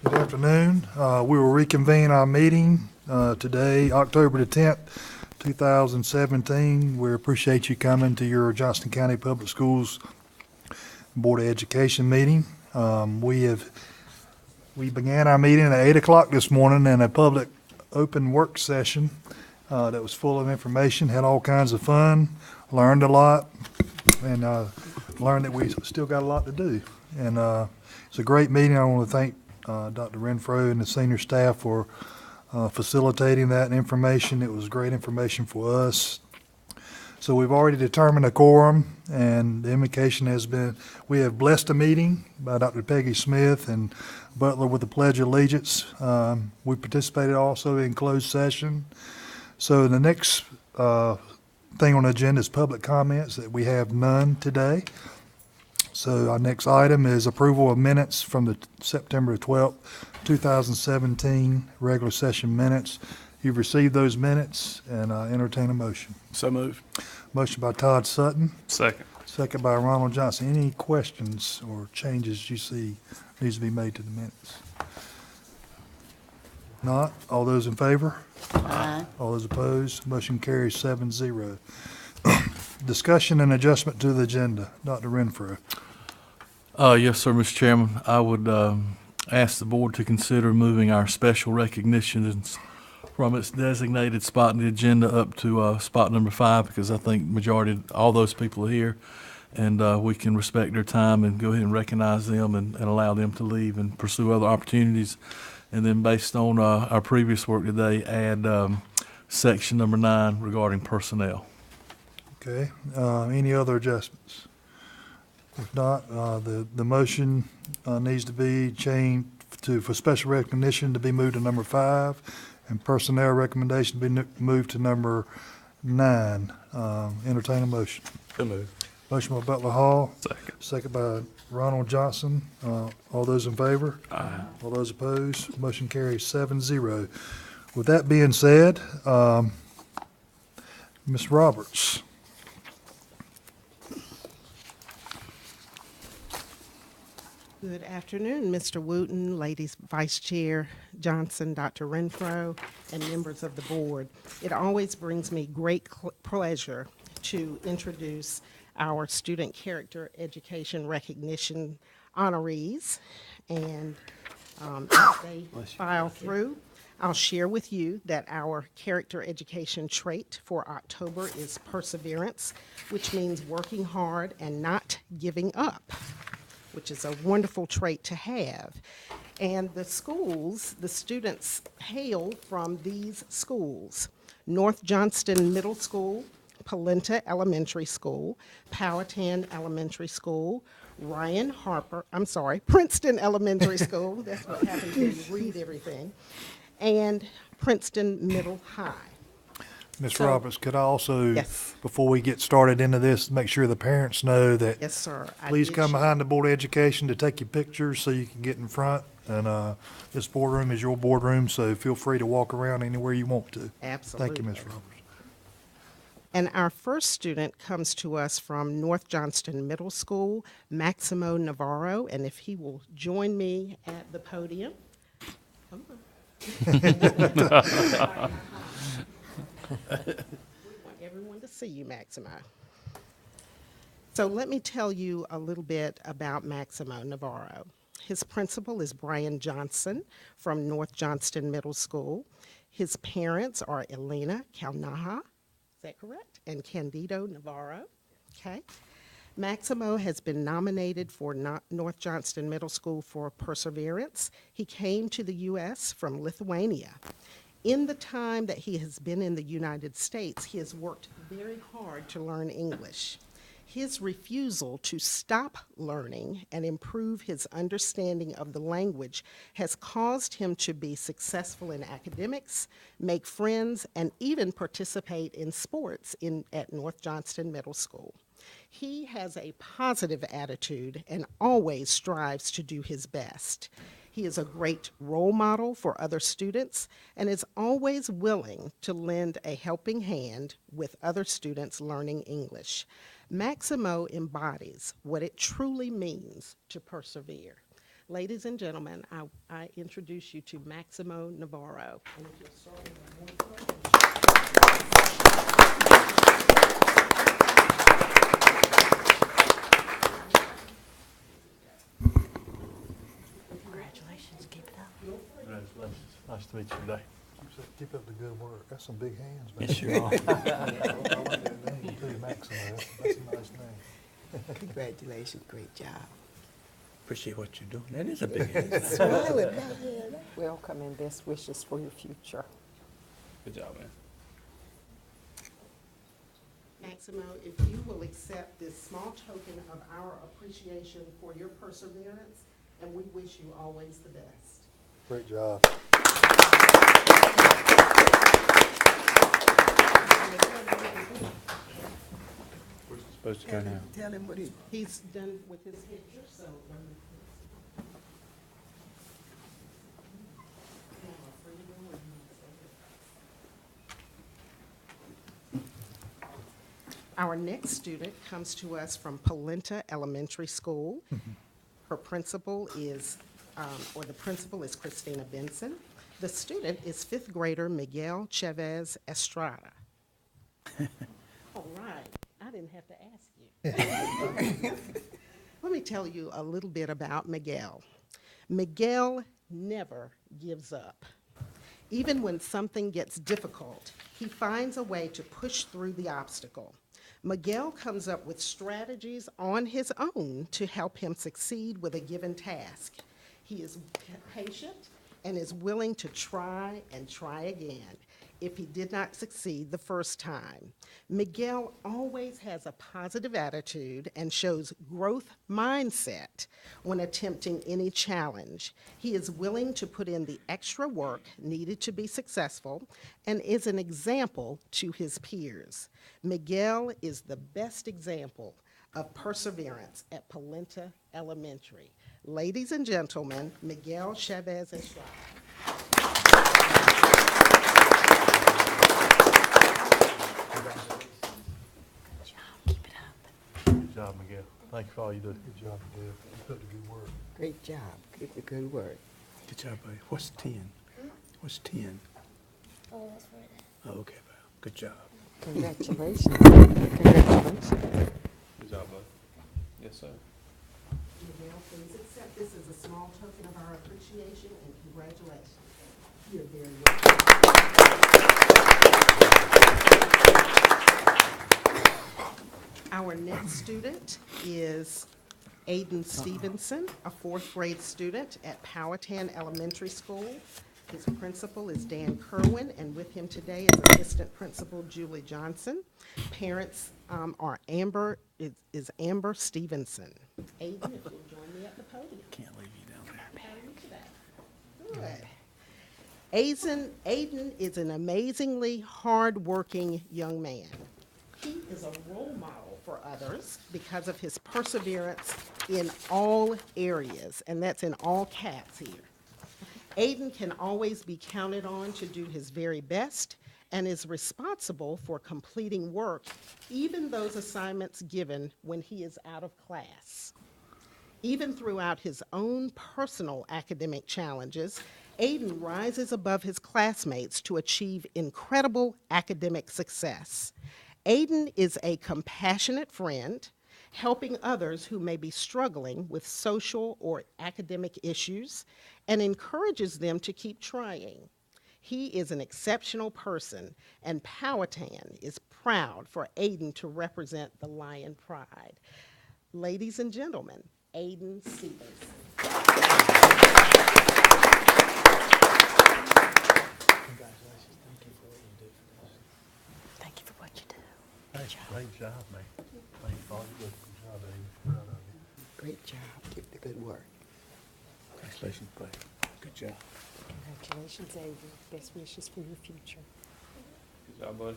Good afternoon. We will reconvene our meeting today, October the 10th, 2017. We appreciate you coming to your Johnston County Public Schools Board of Education meeting. We began our meeting at 8 o'clock this morning in a public open work session that was full of information, had all kinds of fun, learned a lot, and learned that we still got a lot to do. And it's a great meeting. I want to thank Dr. Renfro and the senior staff for facilitating that information. It was great information for us. So we've already determined a quorum, and the invocation has been, we have blessed a meeting by Dr. Peggy Smith and Butler with the Pledge of Allegiance. We participated also in closed session. So the next thing on the agenda is public comments, that we have none today. So our next item is approval of minutes from the September 12th, 2017 regular session minutes. You've received those minutes, and I entertain a motion. So moved. Motion by Todd Sutton, Second. second by Ronald Johnston. Any questions or changes you see needs to be made to the minutes? Not? All those in favor? Aye. All those opposed? Motion carries 7-0. Discussion and adjustment to the agenda. Dr. Renfro. Yes, sir, Mr. Chairman. I would ask the board to consider moving our special recognitions from its designated spot in the agenda up to spot number 5, because I think majority, all those people are here, and we can respect their time and go ahead and recognize them and allow them to leave and pursue other opportunities. And then based on our previous work today, add section number 9 regarding personnel. Okay. Any other adjustments? If not, the motion needs to be changed for special recognition to be moved to number 5, and personnel recommendation to be moved to number 9. Entertain a motion. So moved. Motion by Butler Hall. Second. Second by Ronald Johnson. All those in favor? Aye. All those opposed? Motion carries 7-0. With that being said, Ms. Roberts. Good afternoon, Mr. Wooten, Ladies Vice Chair Johnson, Dr. Renfro, and members of the board. It always brings me great pleasure to introduce our Student Character Education Recognition honorees. And as they file through, I'll share with you that our character education trait for October is perseverance, which means working hard and not giving up, which is a wonderful trait to have. And the schools, the students hail from these schools: North Johnston Middle School, Polenta Elementary School, Powhatan Elementary School, Princeton Elementary School, that's what happens when you read everything, and Princeton Middle High. Ms. So- Roberts, could I also, Yes. before we get started into this, make sure the parents know that Yes, sir. I please did come share. behind the Board of Education to take your pictures so you can get in front. And this boardroom is your boardroom, so feel free to walk around anywhere you want to. Absolutely. Thank you, Ms. Roberts. And our first student comes to us from North Johnston Middle School, Maximo Navarro, and if he will join me at the podium. Come on. We want everyone to see you, Maximo. So let me tell you a little bit about Maximo Navarro. His principal is Brian Johnson from North Johnston Middle School. His parents are Elena Calnaha, is that correct? And Candido Navarro, okay? Maximo has been nominated for North Johnston Middle School for perseverance. He came to the U.S. from Lithuania. In the time that he has been in the United States, he has worked very hard to learn English. His refusal to stop learning and improve his understanding of the language has caused him to be successful in academics, make friends, and even participate in sports at North Johnston Middle School. He has a positive attitude and always strives to do his best. He is a great role model for other students and is always willing to lend a helping hand with other students learning English. Maximo embodies what it truly means to persevere. Ladies and gentlemen, I introduce you to Maximo Navarro. And if you'll start with a warm welcome. Congratulations, keep it up. Congratulations. Nice to meet you today. Keep up the good work. That's some big hands, man. Yes, you are. I like that name too, Maximo. That's a nice name. Congratulations, great job. Appreciate what you're doing. That is a big hand. Smiling back here. Welcome and best wishes for your future. Good job, man. Maximo, if you will accept this small token of our appreciation for your perseverance, and we wish you always the best. Great job. Where's it supposed to go now? Tell him what he, He's done with his picture, so. Our next student comes to us from Polenta Elementary School. Her principal is, the principal is Christina Benson. The student is fifth grader Miguel Chavez Estrada. All right, I didn't have to ask you. Let me tell you a little bit about Miguel. Miguel never gives up. Even when something gets difficult, he finds a way to push through the obstacle. Miguel comes up with strategies on his own to help him succeed with a given task. He is patient and is willing to try and try again if he did not succeed the first time. Miguel always has a positive attitude and shows growth mindset when attempting any challenge. He is willing to put in the extra work needed to be successful and is an example to his peers. Miguel is the best example of perseverance at Polenta Elementary. Ladies and gentlemen, Miguel Chavez Estrada. Good job, keep it up. Good job, Miguel. Thank you for all you do. Good job, Dave. Keep up the good work. great job. Keep the good work. Good job, buddy. What's 10? What's 10? Oh, that's for that. Oh, okay, pal. Good job. Congratulations. Congratulations. Good job, bud. Yes, sir. Miguel, please accept this as a small token of our appreciation and congratulations. You're very welcome. Our next student is Aiden Stevenson, a fourth grade student at Powhatan Elementary School. His principal is Dan Kerwin, and with him today is Assistant Principal Julie Johnston. Parents are Amber Stevenson. Aiden, if you'll join me at the podium. Can't leave you down there. How are you today? Good. Aiden is an amazingly hardworking young man. He is a role model for others because of his perseverance in all areas, and that's in all caps here. Aiden can always be counted on to do his very best and is responsible for completing work, even those assignments given when he is out of class. Even throughout his own personal academic challenges, Aiden rises above his classmates to achieve incredible academic success. Aiden is a compassionate friend, helping others who may be struggling with social or academic issues, and encourages them to keep trying. He is an exceptional person, and Powhatan is proud for Aiden to represent the Lion Pride. Ladies and gentlemen, Aiden Stevenson. Congratulations. Thank you for what you do for us. Thank you for what you do. Hey, great job, man. Thank you for all you do. Good job, Dave. Proud of you. Great job. Keep the good work. Congratulations, buddy. Good job. Congratulations, Avery. Best wishes for your future. Good job, buddy.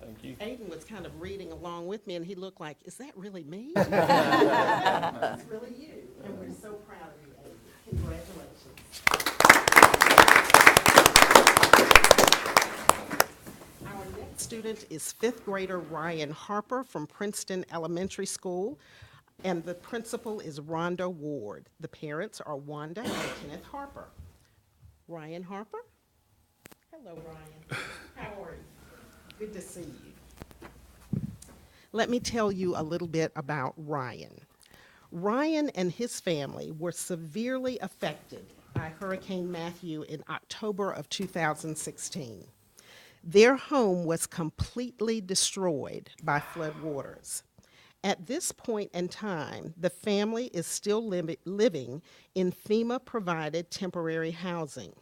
Thank you. Aiden was kind of reading along with me, and he looked like, is that really me? It's really you, and we're so proud of you, Aiden. Congratulations. Our next student is fifth grader Ryan Harper from Princeton Elementary School. And the principal is Rhonda Ward. The parents are Wanda and Kenneth Harper. Ryan Harper? Hello, Ryan. How are you? Good to see you. Let me tell you a little bit about Ryan. Ryan and his family were severely affected by Hurricane Matthew in October of 2016. Their home was completely destroyed by floodwaters. At this point in time, the family is still living in FEMA-provided temporary housing.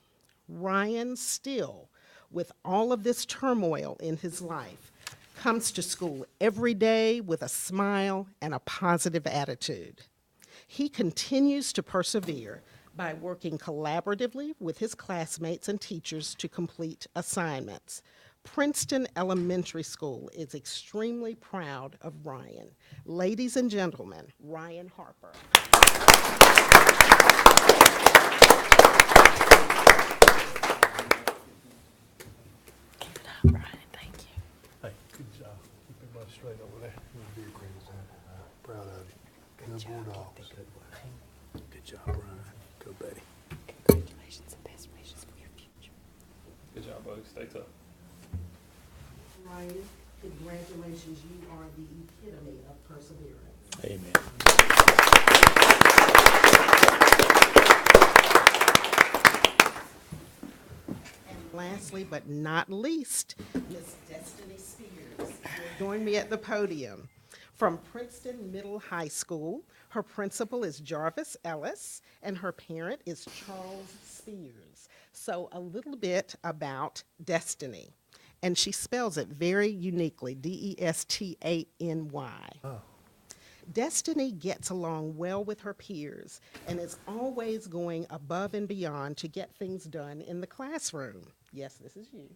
Ryan still, with all of this turmoil in his life, comes to school every day with a smile and a positive attitude. He continues to persevere by working collaboratively with his classmates and teachers to complete assignments. Princeton Elementary School is extremely proud of Ryan. Ladies and gentlemen, Ryan Harper. Brian, thank you. Hey, good job. Keep everybody straight over there. You're a great example, man. Proud of you. Good job. board Keep officer. the good work. Good job, Brian. Go, Betty. Congratulations and best wishes for your future. Good job, buddy. Stay tough. Ryan, congratulations. You are the epitome of perseverance. Amen. And lastly, but not least, Miss Destiny Spears will join me at the podium. From Princeton Middle High School, her principal is Jarvis Ellis, and her parent is Charles Spears. So a little bit about Destiny. And she spells it very uniquely, Destany. Oh. Destiny gets along well with her peers and is always going above and beyond to get things done in the classroom. Yes, this is you.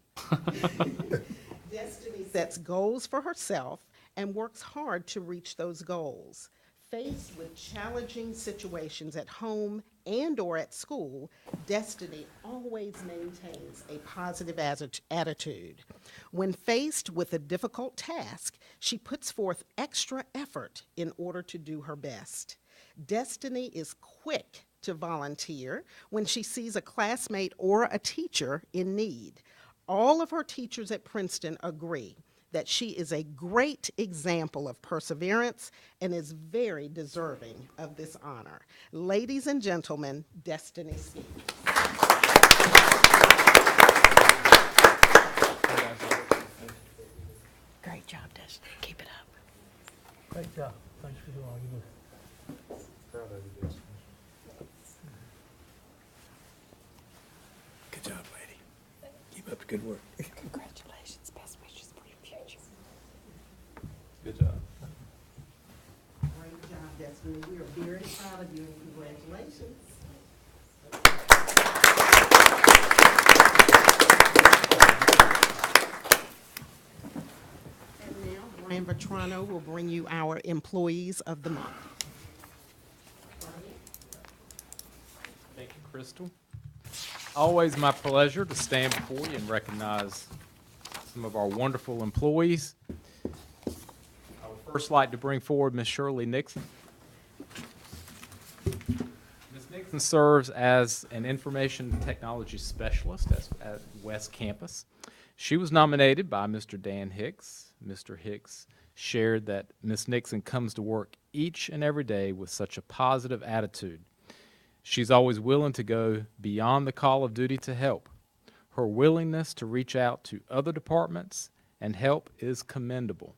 Destiny sets goals for herself and works hard to reach those goals. Faced with challenging situations at home and or at school, Destiny always maintains a positive attitude. When faced with a difficult task, she puts forth extra effort in order to do her best. Destiny is quick to volunteer when she sees a classmate or a teacher in need. All of her teachers at Princeton agree that she is a great example of perseverance and is very deserving of this honor. Ladies and gentlemen, Destiny Spears. Great job, Destiny. Keep it up. Great job. Thanks for doing all you do. Proud of you, Destiny. Good job, lady. Keep up the good work. Congratulations. Best wishes for your future. Good job. Great job, Destiny. We are very proud of you and congratulations. And now, Brian Vetrano will bring you our Employees of the Month. Thank you, Crystal. Always my pleasure to stand before you and recognize some of our wonderful employees. I would first like to bring forward Ms. Shirley Nixon. Ms. Nixon serves as an information technology specialist at West Campus. She was nominated by Mr. Dan Hicks. Mr. Hicks shared that Ms. Nixon comes to work each and every day with such a positive attitude. She's always willing to go beyond the call of duty to help. Her willingness to reach out to other departments and help is commendable.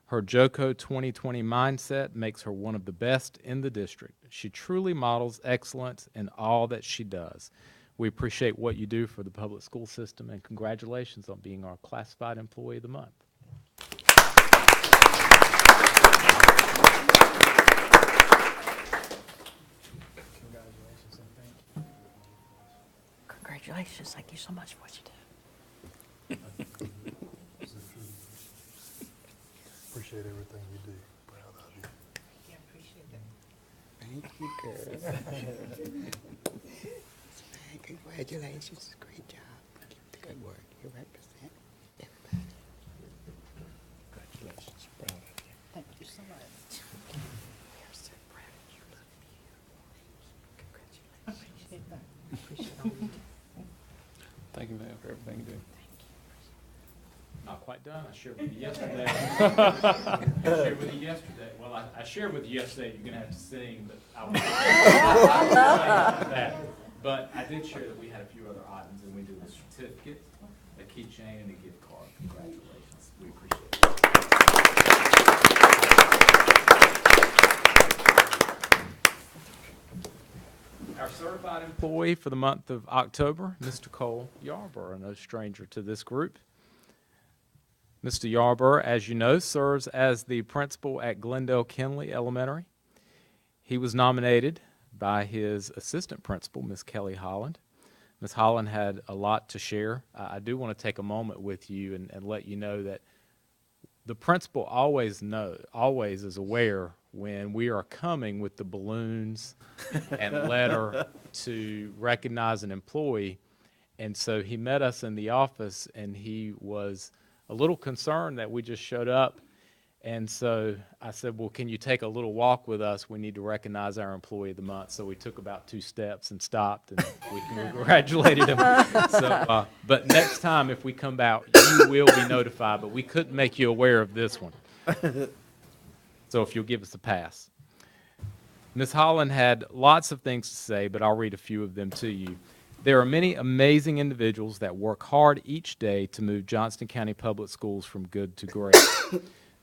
Her JOCO 2020 mindset makes her one of the best in the district. She truly models excellence in all that she does. We appreciate what you do for the public school system, and congratulations on being our Classified Employee of the Month. Congratulations and thank you. Congratulations. Thank you so much for what you do. Appreciate everything you do. Proud of you. Yeah, appreciate that. Thank you, girl. Congratulations. Great job. Keep the good work. You represent everybody. Congratulations. Proud of you. Thank you so much. Thank you, man, for everything you do. Not quite done. I shared with you yesterday. I shared with you yesterday. Well, I shared with you yesterday you're gonna have to sing, but I won't say that. But I did share that we had a few other items, and we did a certificate, a keychain, and a gift card. Congratulations. We appreciate it. Our certified employee for the month of October, Mr. Cole Yarborough, no stranger to this group. Mr. Yarborough, as you know, serves as the principal at Glendale Kinley Elementary. He was nominated by his assistant principal, Ms. Kelly Holland. Ms. Holland had a lot to share. I do want to take a moment with you and let you know that the principal always is aware when we are coming with the balloons and letter to recognize an employee. And so he met us in the office, and he was a little concerned that we just showed up. And so I said, well, can you take a little walk with us? We need to recognize our employee of the month. So we took about 2 steps and stopped, and we congratulated him. So, but next time if we come out, you will be notified, but we couldn't make you aware of this one. So if you'll give us a pass. Ms. Holland had lots of things to say, but I'll read a few of them to you. There are many amazing individuals that work hard each day to move Johnston County Public Schools from good to great.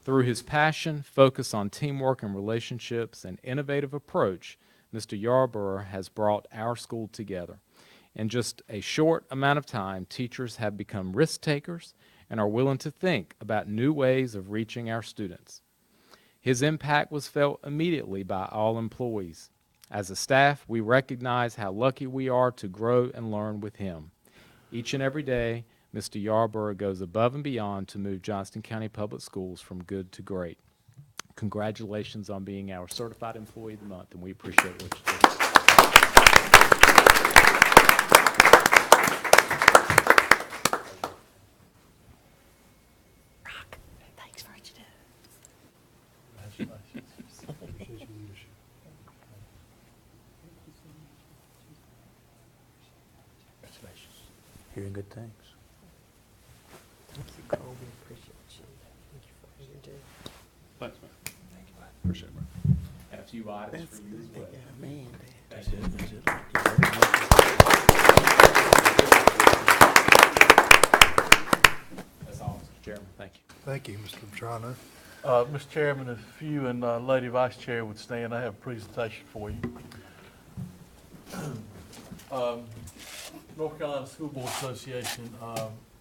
Through his passion, focus on teamwork and relationships, and innovative approach, Mr. Yarborough has brought our school together. In just a short amount of time, teachers have become risk takers and are willing to think about new ways of reaching our students. His impact was felt immediately by all employees. As a staff, we recognize how lucky we are to grow and learn with him. Each and every day, Mr. Yarborough goes above and beyond to move Johnston County Public Schools from good to great. Congratulations on being our Certified Employee of the Month, and we appreciate what you do. Rock, thanks for what you do. Hearing good things. Thank you, Cole. We appreciate you. Thank you for what you do. Thanks, man. Appreciate it, man. And a few items That's for you as good. well. Yeah, man. Thank you. That's all, Mr. Chairman. Thank you. Thank you, Mr. Petrano. Mr. Chairman, if you and Lady Vice Chair would stand, I have a presentation for you. North Carolina School Board Association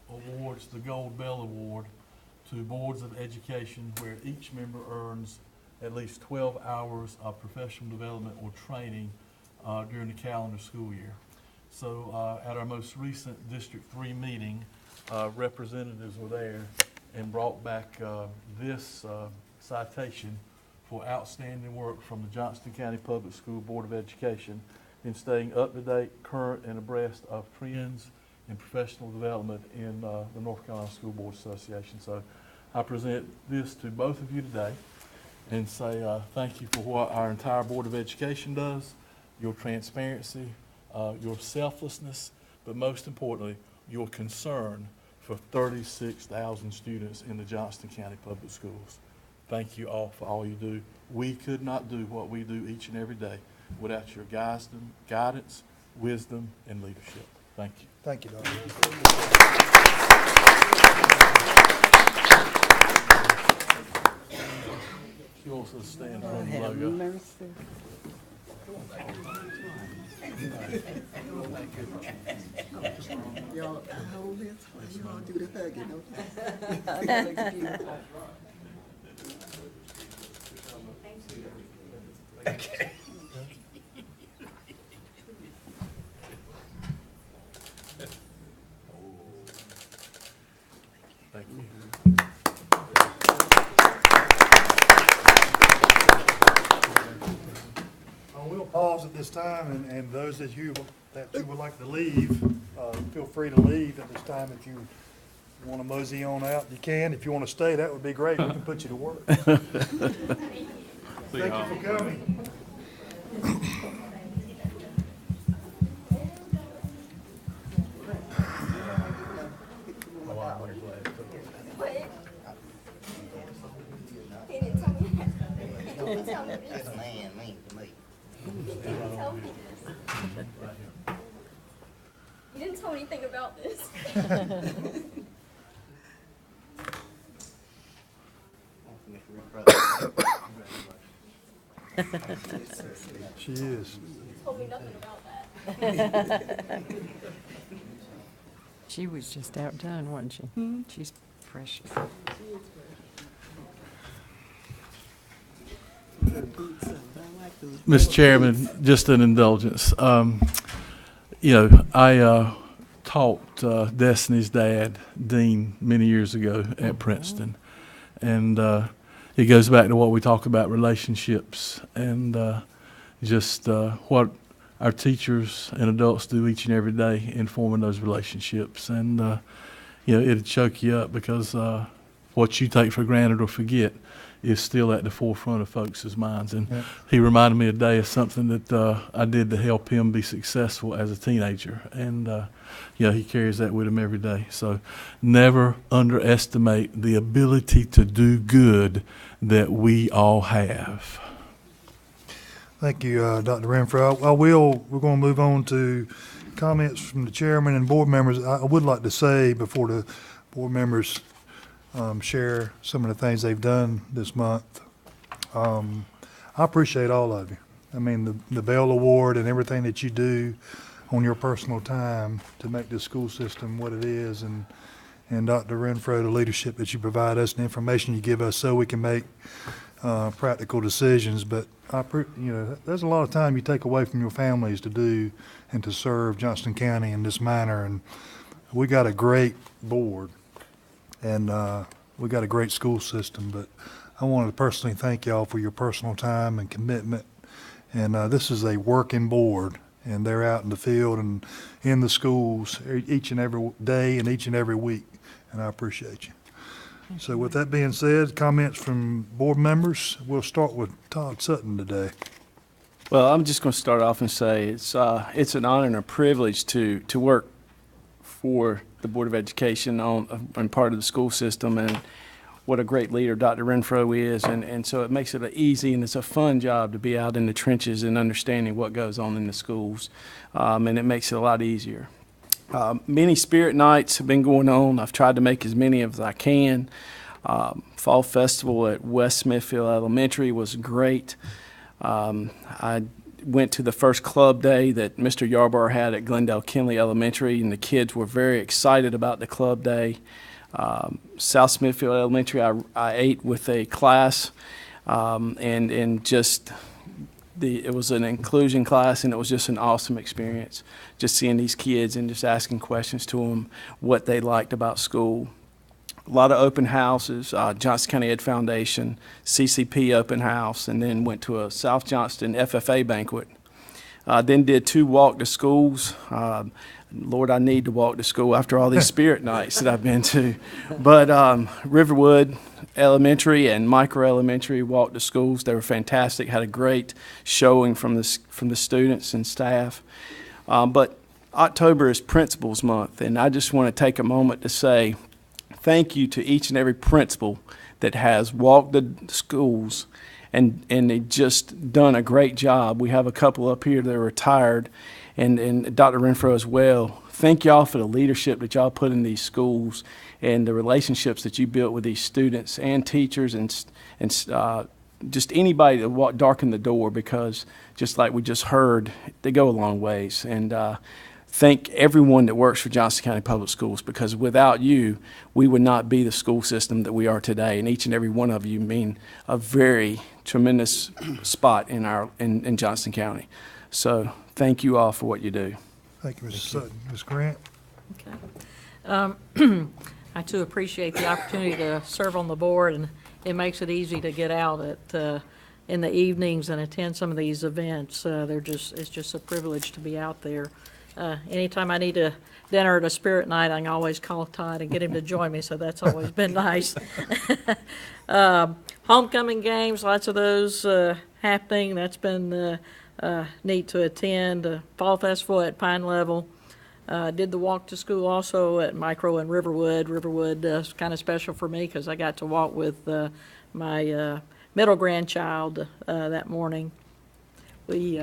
awards the Gold Bell Award to boards of education where each member earns at least 12 hours of professional development or training during the calendar school year. So at our most recent District 3 meeting, representatives were there and brought back this citation for outstanding work from the Johnston County Public School Board of Education in staying up to date, current, and abreast of trends in professional development in the North Carolina School Board Association. So I present this to both of you today and say thank you for what our entire Board of Education does, your transparency, your selflessness, but most importantly, your concern for 36,000 students in the Johnston County Public Schools. Thank you all for all you do. We could not do what we do each and every day without your guidance, wisdom, and leadership. Thank you. Thank you, Doctor. You also stand Lord from the have logo. mercy. Y'all, I hold this while you all do the hugging, okay? That looks beautiful. Thank you. We'll pause at this time, and those that you would like to leave, feel free to leave at this time. If you want to mosey on out, you can. If you want to stay, that would be great. We can put you to work. Thank you for coming. tell me this. This man mean to me. You didn't tell me this. You didn't tell me anything about this. She is. Told me nothing about that. She was just outdone, wasn't she? She's precious. Mr. Chairman, just an indulgence. I taught Destiny's dad, Dean, many years ago at Princeton. And it goes back to what we talk about, relationships, and just what our teachers and adults do each and every day in forming those relationships. And, it'd choke you up because what you take for granted or forget is still at the forefront of folks' minds. And he reminded me today of something that I did to help him be successful as a teenager. And, he carries that with him every day. So never underestimate the ability to do good that we all have. Thank you, Dr. Renfro. We're going to move on to comments from the chairman and board members. I would like to say before the board members share some of the things they've done this month. I appreciate all of you. I mean, the Bell Award and everything that you do on your personal time to make this school system what it is, and Dr. Renfro, the leadership that you provide us and the information you give us so we can make practical decisions. But there's a lot of time you take away from your families to do and to serve Johnston County in this manner, and we got a great board. And we got a great school system, but I wanted to personally thank y'all for your personal time and commitment. And this is a working board, and they're out in the field and in the schools each and every day and each and every week, and I appreciate you. So with that being said, comments from board members. We'll start with Todd Sutton today. Well, I'm just going to start off and say it's an honor and a privilege to work for the Board of Education on part of the school system, and what a great leader Dr. Renfro is, and so it makes it easy and it's a fun job to be out in the trenches and understanding what goes on in the schools, and it makes it a lot easier. Many spirit nights have been going on. I've tried to make as many as I can. Fall Festival at West Smithfield Elementary was great. I went to the first club day that Mr. Yarborough had at Glendale Kinley Elementary, and the kids were very excited about the club day. South Smithfield Elementary, I ate with a class, and just it was an inclusion class, and it was just an awesome experience, just seeing these kids and just asking questions to them, what they liked about school. A lot of open houses, Johnston County Ed Foundation, CCP open house, and then went to a South Johnston FFA banquet. Then did 2 walk to schools. Lord, I need to walk to school after all these spirit nights that I've been to. But Riverwood Elementary and Micro Elementary walked to schools. They were fantastic. Had a great showing from the students and staff. But October is Principals Month, and I just want to take a moment to say thank you to each and every principal that has walked the schools and they just done a great job. We have a couple up here that are retired, and Dr. Renfro as well. Thank y'all for the leadership that y'all put in these schools and the relationships that you built with these students and teachers and just anybody that darkened the door, because just like we just heard, they go a long ways. And thank everyone that works for Johnston County Public Schools, because without you, we would not be the school system that we are today. And each and every one of you mean a very tremendous spot in Johnston County. So thank you all for what you do. Thank you, Mr. Sutton. Ms. Grant? Okay. I too appreciate the opportunity to serve on the board, and it makes it easy to get out in the evenings and attend some of these events. It's just a privilege to be out there. Anytime I need a dinner at a spirit night, I can always call Todd and get him to join me, so that's always been nice. Homecoming games, lots of those happening. That's been neat to attend. Fall Festival at Pine Level. Did the walk to school also at Micro and Riverwood. Riverwood is kind of special for me because I got to walk with my middle grandchild that morning. We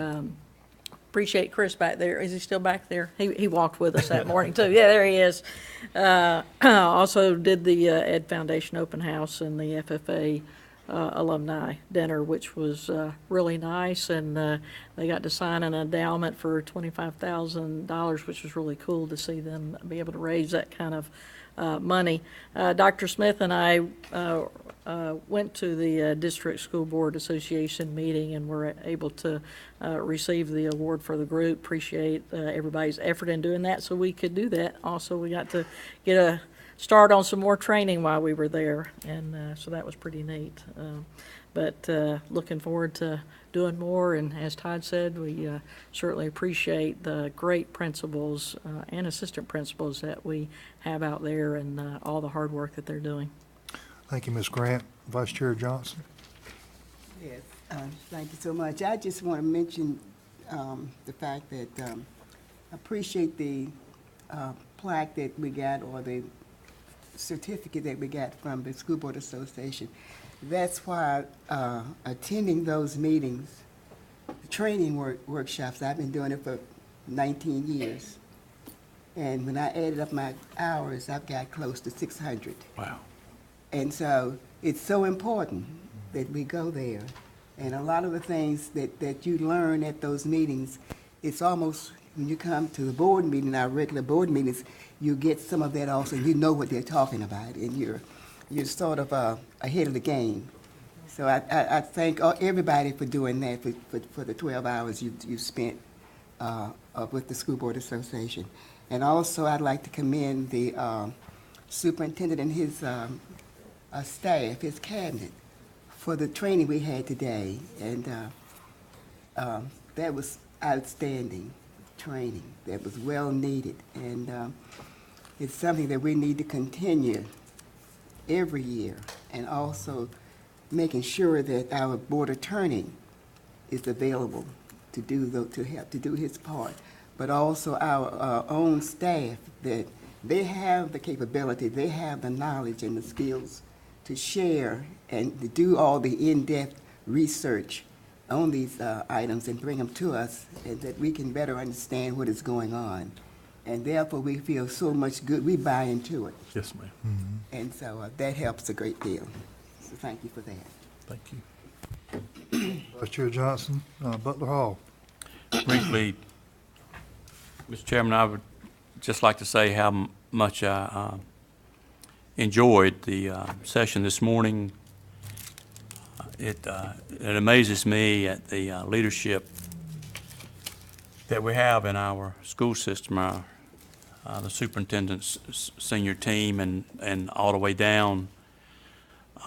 appreciate Chris back there. Is he still back there? He walked with us that morning, too. Yeah, there he is. Also did the Ed Foundation Open House and the FFA alumni dinner, which was really nice, and they got to sign an endowment for $25,000, which was really cool to see them be able to raise that kind of money. Dr. Smith and I went to the District School Board Association meeting and were able to receive the award for the group. Appreciate everybody's effort in doing that, so we could do that. Also, we got to get a start on some more training while we were there, and so that was pretty neat. But looking forward to doing more, and as Todd said, we certainly appreciate the great principals and assistant principals that we have out there and all the hard work that they're doing. Thank you, Ms. Grant. Vice Chair Johnston. Yes, thank you so much. I just want to mention the fact that I appreciate the plaque that we got, or the certificate that we got from the School Board Association. That's why attending those meetings, the training workshops, I've been doing it for 19 years. And when I added up my hours, I've got close to 600. Wow. And so it's so important that we go there. And a lot of the things that you learn at those meetings, it's almost, when you come to the board meeting, our regular board meetings, you get some of that also. You know what they're talking about, and you're sort of ahead of the game. So I thank everybody for doing that, for the 12 hours you spent with the School Board Association. And also, I'd like to commend the superintendent and his staff, his cabinet, for the training we had today. And that was outstanding training. That was well needed. And it's something that we need to continue every year, and also making sure that our board attorney is available to do his part, but also our own staff, that they have the capability, they have the knowledge and the skills to share and to do all the in-depth research on these items and bring them to us, and that we can better understand what is going on. And therefore, we feel so much good, we buy into it. Yes, ma'am. And so that helps a great deal. So thank you for that. Thank you. Vice Chair Johnson. Butler Hall. Briefly, Mr. Chairman, I would just like to say how much I enjoyed the session this morning. It amazes me at the leadership that we have in our school system, the superintendent's senior team, and all the way down,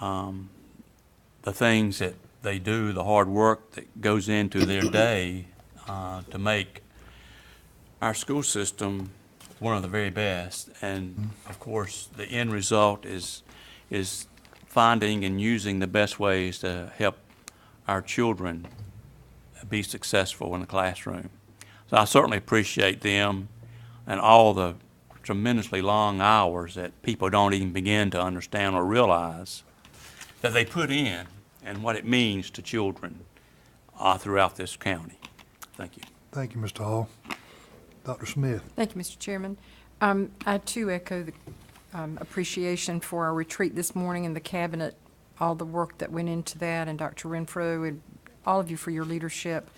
the things that they do, the hard work that goes into their day to make our school system one of the very best. And of course, the end result is finding and using the best ways to help our children be successful in the classroom. So I certainly appreciate them and all the tremendously long hours that people don't even begin to understand or realize that they put in, and what it means to children throughout this county. Thank you. Thank you, Mr. Hall. Dr. Smith. Thank you, Mr. Chairman. I too echo the appreciation for our retreat this morning and the cabinet, all the work that went into that, and Dr. Renfro and all of you for your leadership.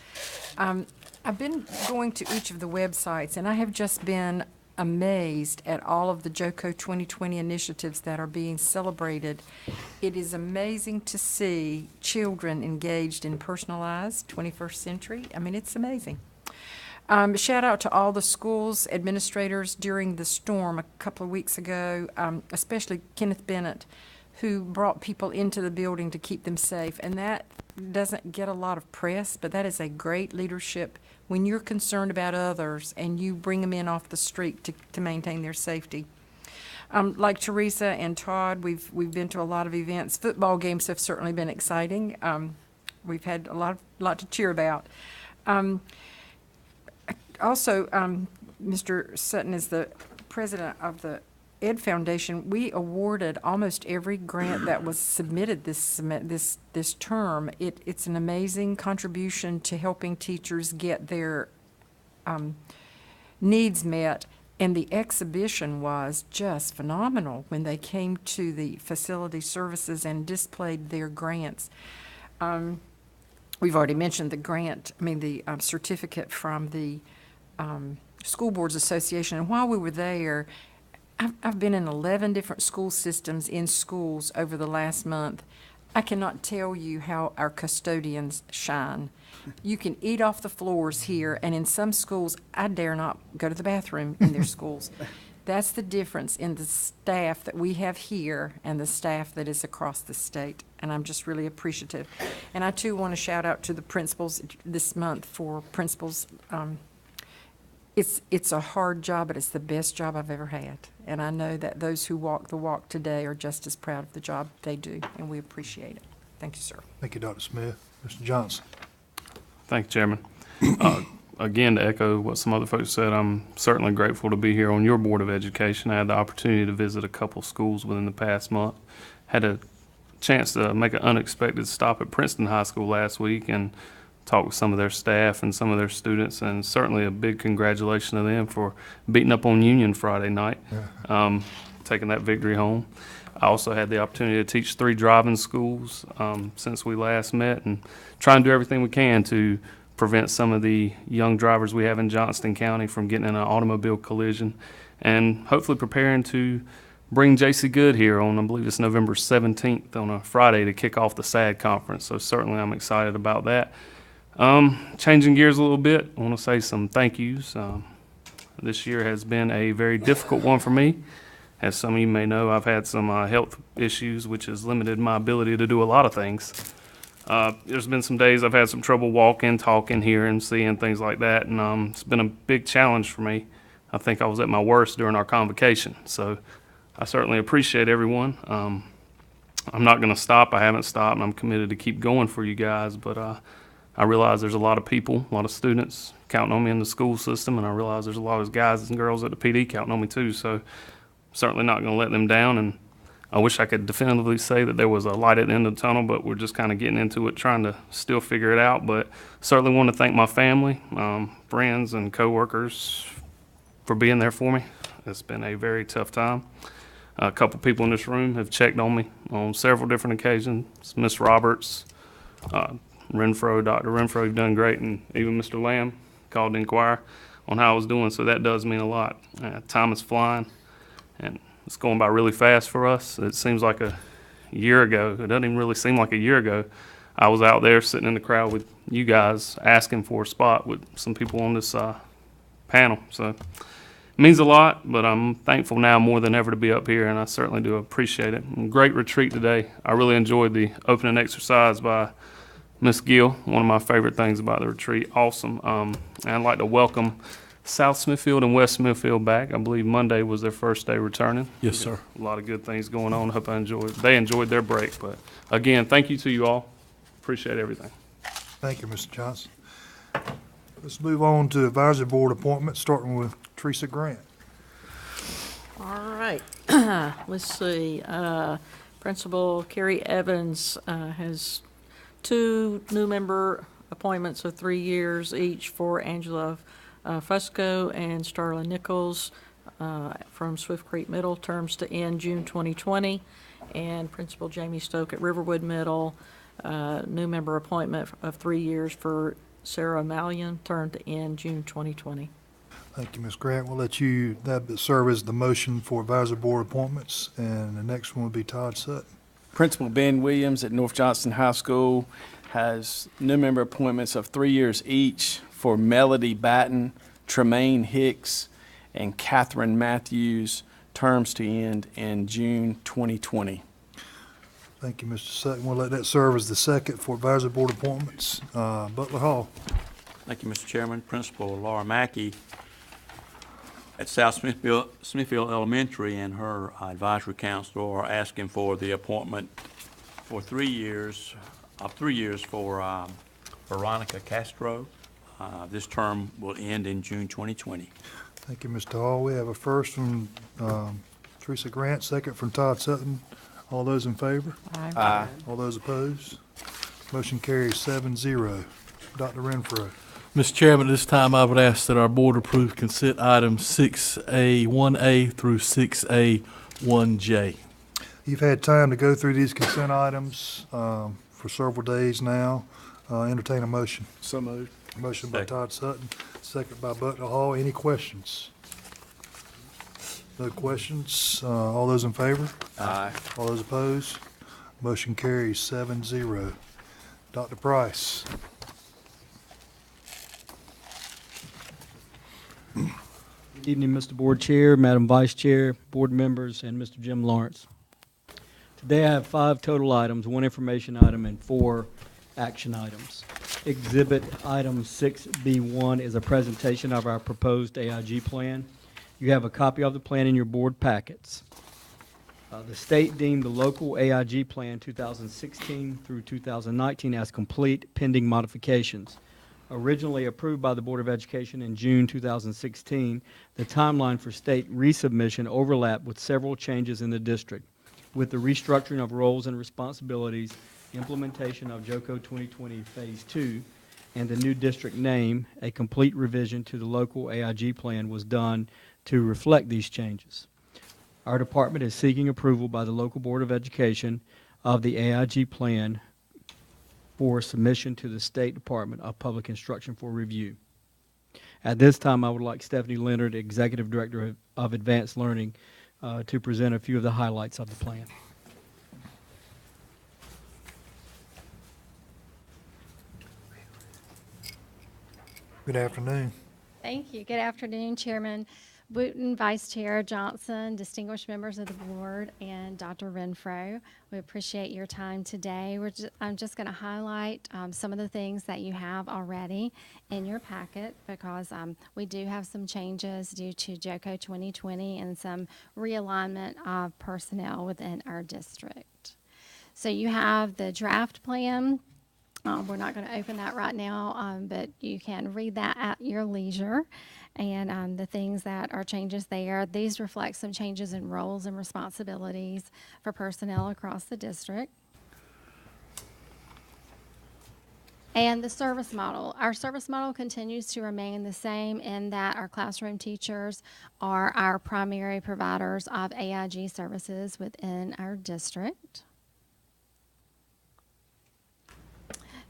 I've been going to each of the websites, and I have just been amazed at all of the JOCO 2020 initiatives that are being celebrated. It is amazing to see children engaged in personalized 21st century. I mean, it's amazing. Shout out to all the schools administrators during the storm a couple of weeks ago, especially Kenneth Bennett, who brought people into the building to keep them safe. And that doesn't get a lot of press, but that is a great leadership when you're concerned about others and you bring them in off the street to maintain their safety. Like Teresa and Todd, we've been to a lot of events. Football games have certainly been exciting. We've had a lot to cheer about. Also, Mr. Sutton is the president of the Ed Foundation, we awarded almost every grant that was submitted this term. It's an amazing contribution to helping teachers get their needs met. And the exhibition was just phenomenal when they came to the facility services and displayed their grants. We've already mentioned the certificate from the School Boards Association. And while we were there, I've been in 11 different school systems in schools over the last month. I cannot tell you how our custodians shine. You can eat off the floors here, and in some schools, I dare not go to the bathroom in their schools. That's the difference in the staff that we have here and the staff that is across the state, and I'm just really appreciative. And I, too, want to shout out to the principals this month for principals. It's a hard job, but it's the best job I've ever had. And I know that those who walk the walk today are just as proud of the job they do, and we appreciate it. Thank you, sir. Thank you, Dr. Smith. Mr. Johnson. Thank you, Chairman. Again, to echo what some other folks said, I'm certainly grateful to be here on your Board of Education. I had the opportunity to visit a couple schools within the past month. Had a chance to make an unexpected stop at Princeton High School last week and talk with some of their staff and some of their students, and certainly a big congratulations to them for beating up on Union Friday night, taking that victory home. I also had the opportunity to teach 3 driving schools since we last met, and try and do everything we can to prevent some of the young drivers we have in Johnston County from getting in an automobile collision, and hopefully preparing to bring J.C. Good here on, I believe it's November 17th on a Friday to kick off the SAD conference. So certainly I'm excited about that. Changing gears a little bit, I want to say some thank yous. This year has been a very difficult one for me. As some of you may know, I've had some health issues, which has limited my ability to do a lot of things. There's been some days I've had some trouble walking, talking, hearing, seeing, things like that, and it's been a big challenge for me. I think I was at my worst during our convocation, so I certainly appreciate everyone. I'm not going to stop. I haven't stopped, and I'm committed to keep going for you guys, but I realize there's a lot of people, a lot of students counting on me in the school system, and I realize there's a lot of guys and girls at the PD counting on me too, so certainly not going to let them down. And I wish I could definitively say that there was a light at the end of the tunnel, but we're just kind of getting into it, trying to still figure it out. But certainly want to thank my family, friends, and coworkers for being there for me. It's been a very tough time. A couple people in this room have checked on me on several different occasions. Miss Roberts, Renfro, Dr. Renfro, you've done great, and even Mr. Lamb called to inquire on how I was doing, so that does mean a lot. Time is flying, and it's going by really fast for us. It seems like a year ago. It doesn't even really seem like a year ago. I was out there sitting in the crowd with you guys asking for a spot with some people on this panel. So it means a lot, but I'm thankful now more than ever to be up here, and I certainly do appreciate it. And great retreat today. I really enjoyed the opening exercise by Miss Gill, one of my favorite things about the retreat. Awesome. And I'd like to welcome South Smithfield and West Smithfield back. I believe Monday was their first day returning. Yes, sir. A lot of good things going on. Hope they enjoyed their break. But again, thank you to you all. Appreciate everything. Thank you, Mr. Johnson. Let's move on to advisory board appointments, starting with Teresa Grant. All right, let's see. Principal Carrie Evans has 2 new member appointments of 3 years each for Angela Fusco and Starla Nichols from Swift Creek Middle, terms to end June 2020, and Principal Jamie Stoke at Riverwood Middle, new member appointment of 3 years for Sarah Malian, term to end June 2020. Thank you, Ms. Grant. We'll let you, that serve as the motion for advisory board appointments, and the next one will be Todd Sutton. Principal Ben Williams at North Johnston High School has new member appointments of 3 years each for Melody Batten, Tremaine Hicks, and Catherine Matthews, terms to end in June 2020. Thank you, Mr. Sutton. We'll let that serve as the second for advisory board appointments. Butler Hall. Thank you, Mr. Chairman. Principal Laura Mackey at South Smithfield Elementary and her advisory council are asking for the appointment for 3 years, for Veronica Castro. This term will end in June 2020. Thank you, Mr. Hall. We have a first from Teresa Grant, second from Todd Sutton. All those in favor? Aye. All those opposed? Motion carries 7-0. Dr. Renfro. Mr. Chairman, at this time, I would ask that our board approve consent items 6A1A through 6A1J. You've had time to go through these consent items for several days now. Entertain a motion. So moved. Motion by Second. Todd Sutton, second by Buckner Hall. Any questions? No questions. All those in favor? Aye. All those opposed? Motion carries 7-0. Dr. Price. Good evening, Mr. Board Chair, Madam Vice Chair, board members, and Mr. Jim Lawrence. Today I have 5 total items, 1 information item, and 4 action items. Exhibit item 6B1 is a presentation of our proposed AIG plan. You have a copy of the plan in your board packets. The state deemed the local AIG plan 2016 through 2019 as complete pending modifications. Originally approved by the Board of Education in June 2016, the timeline for state resubmission overlapped with several changes in the district. With the restructuring of roles and responsibilities, implementation of JOCO 2020 Phase 2, and the new district name, a complete revision to the local AIG plan was done to reflect these changes. Our department is seeking approval by the local Board of Education of the AIG plan for submission to the State Department of Public Instruction for review. At this time, I would like Stephanie Leonard, Executive Director of Advanced Learning, to present a few of the highlights of the plan. Good afternoon. Thank you. Good afternoon, Chairman Wooten, Vice Chair Johnston, distinguished members of the board, and Dr. Renfro. We appreciate your time today. I'm just going to highlight some of the things that you have already in your packet because we do have some changes due to JOCO 2020 and some realignment of personnel within our district. So you have the draft plan. We're not going to open that right now, but you can read that at your leisure. And the things that are changes there, these reflect some changes in roles and responsibilities for personnel across the district. And the service model. Our service model continues to remain the same in that our classroom teachers are our primary providers of AIG services within our district.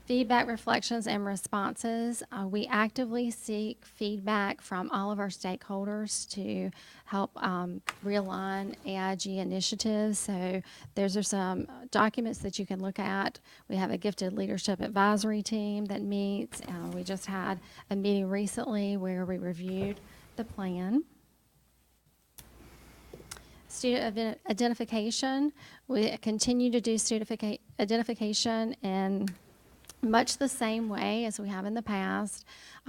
Feedback, reflections, and responses. We actively seek feedback from all of our stakeholders to help realign AIG initiatives. So those are some documents that you can look at. We have a gifted leadership advisory team that meets. We just had a meeting recently where we reviewed the plan. Student identification. We continue to do student identification in much the same way as we have in the past.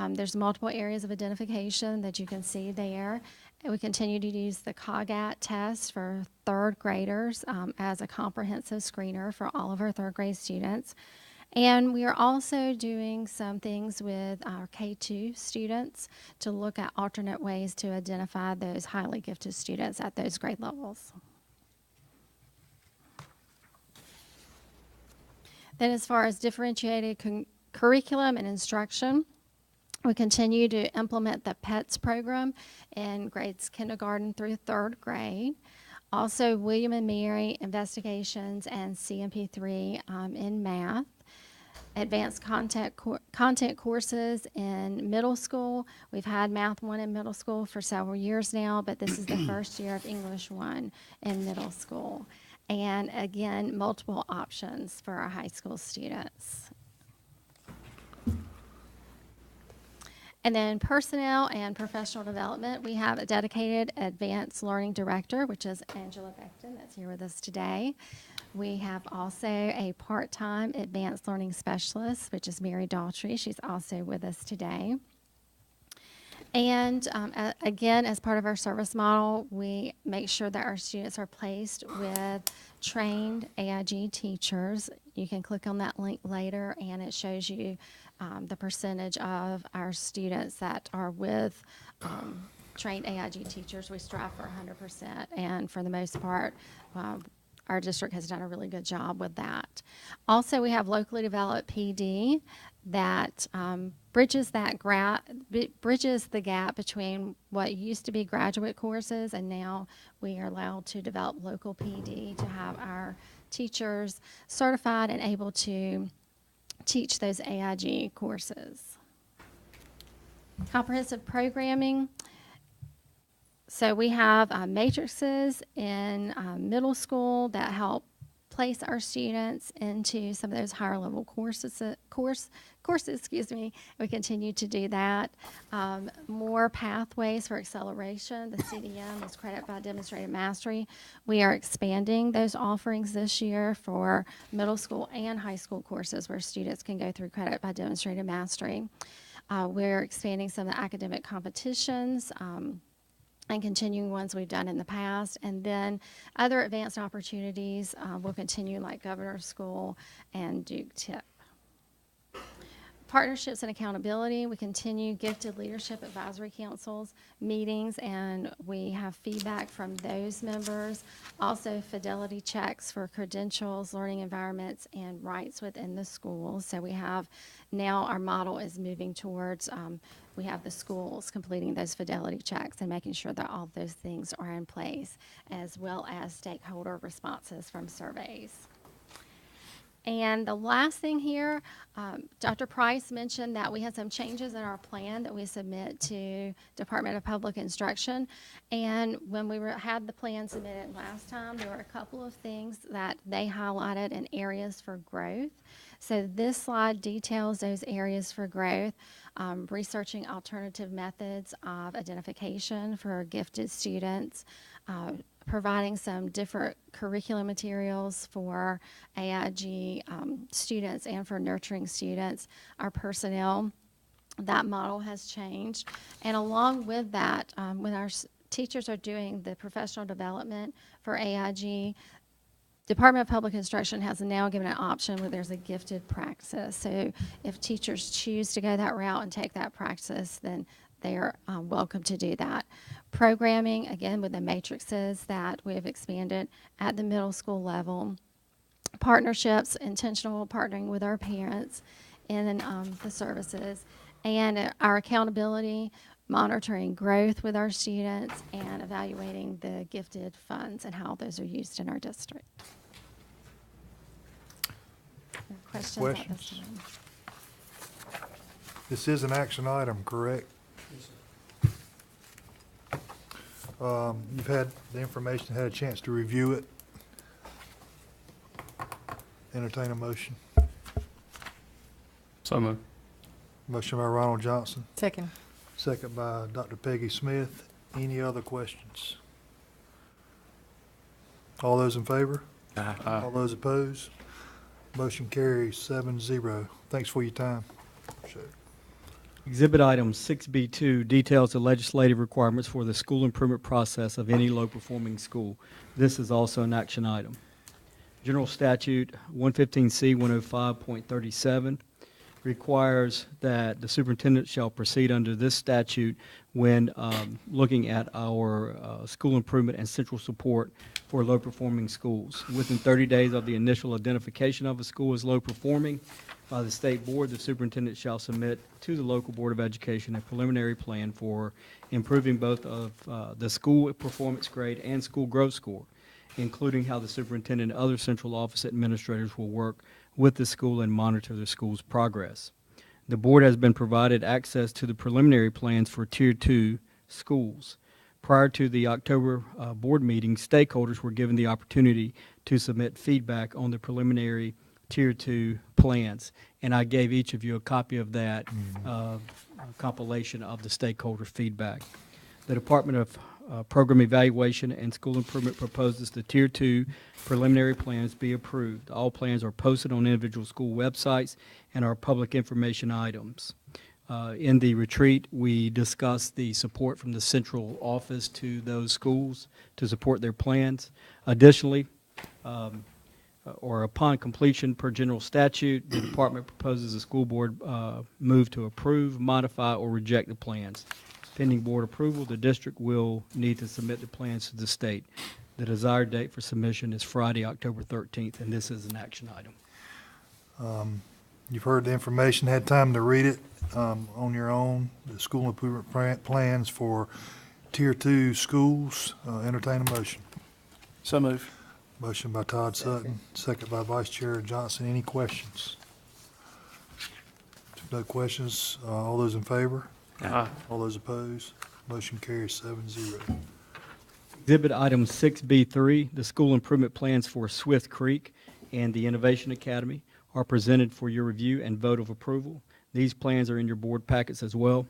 There's multiple areas of identification that you can see there. And we continue to use the COGAT test for 3rd graders as a comprehensive screener for all of our 3rd grade students. And we are also doing some things with our K-2 students to look at alternate ways to identify those highly gifted students at those grade levels. Then as far as differentiated curriculum and instruction, we continue to implement the PETS program in grades kindergarten through 3rd grade. Also, William and Mary investigations and CMP3 in math. Advanced content courses in middle school. We've had Math 1 in middle school for several years now, but this is the first year of English 1 in middle school. And again, multiple options for our high school students. And then personnel and professional development, we have a dedicated advanced learning director, which is Angela Beckton, that's here with us today. We have also a part-time advanced learning specialist, which is Mary Daughtry. She's also with us today. And again, as part of our service model, we make sure that our students are placed with trained AIG teachers. You can click on that link later, and it shows you the percentage of our students that are with trained AIG teachers. We strive for 100%, and for the most part, our district has done a really good job with that. Also, we have locally developed PD that bridges the gap between what used to be graduate courses, and now we are allowed to develop local PD to have our teachers certified and able to teach those AIG courses. Comprehensive programming. So we have matrices in middle school that help place our students into some of those higher level courses. We continue to do that. More pathways for acceleration. The CDM is credit by demonstrated mastery. We are expanding those offerings this year for middle school and high school courses where students can go through credit by demonstrated mastery. We're expanding some of the academic competitions and continuing ones we've done in the past. And then other advanced opportunities will continue, like Governor's School and Duke Tip. Partnerships and accountability. We continue gifted leadership advisory councils meetings, and we have feedback from those members. Also, fidelity checks for credentials, learning environments, and rights within the schools. So we have now our model is moving towards we have the schools completing those fidelity checks and making sure that all those things are in place, as well as stakeholder responses from surveys. And the last thing here, Dr. Price mentioned that we had some changes in our plan that we submit to Department of Public Instruction. And when we had the plan submitted last time, there were a couple of things that they highlighted in areas for growth. So this slide details those areas for growth, researching alternative methods of identification for gifted students, providing some different curriculum materials for AIG students and for nurturing students. Our personnel, that model has changed. And along with that, when our teachers are doing the professional development for AIG, Department of Public Instruction has now given an option where there's a gifted practice. So if teachers choose to go that route and take that practice, then they are welcome to do that. Programming, again, with the matrices that we have expanded at the middle school level. Partnerships, intentional partnering with our parents in the services. And our accountability, monitoring growth with our students, and evaluating the gifted funds and how those are used in our district. Questions at this time? This is an action item, correct? You've had the information, had a chance to review it. Entertain a motion. So moved. Motion by Ronald Johnston, Second. second by Dr. Peggy Smith. Any other questions? All those in favor? All those opposed? Motion carries 7-0. Thanks for your time. Appreciate it. Exhibit item 6B2 details the legislative requirements for the school improvement process of any low-performing school. This is also an action item. General Statute 115C 105.37 requires that the superintendent shall proceed under this statute when looking at our school improvement and central support for low-performing schools. Within 30 days of the initial identification of a school as low-performing by the state board, the superintendent shall submit to the local board of education a preliminary plan for improving both of the school performance grade and school growth score, including how the superintendent and other central office administrators will work with the school and monitor the school's progress. The board has been provided access to the preliminary plans for Tier 2 schools. Prior to the October board meeting, stakeholders were given the opportunity to submit feedback on the preliminary Tier 2 plans, and I gave each of you a copy of that compilation of the stakeholder feedback. The Department of Program Evaluation and School Improvement proposes the Tier 2 preliminary plans be approved. All plans are posted on individual school websites and are public information items. In the retreat, we discussed the support from the central office to those schools to support their plans. Additionally, or upon completion per general statute, the department proposes the school board move to approve, modify, or reject the plans. Pending board approval, the district will need to submit the plans to the state. The desired date for submission is Friday, October 13th, and this is an action item. You've heard the information, had time to read it on your own, the school improvement plans for Tier 2 schools. Entertain a motion. So move. Motion by Todd Sutton, second by Vice Chair Johnston. Any questions? If no questions, all those in favor? Aye. All those opposed? Motion carries 7-0. Exhibit item 6B3, the school improvement plans for Swift Creek and the Innovation Academy are presented for your review and vote of approval. These plans are in your board packets as well.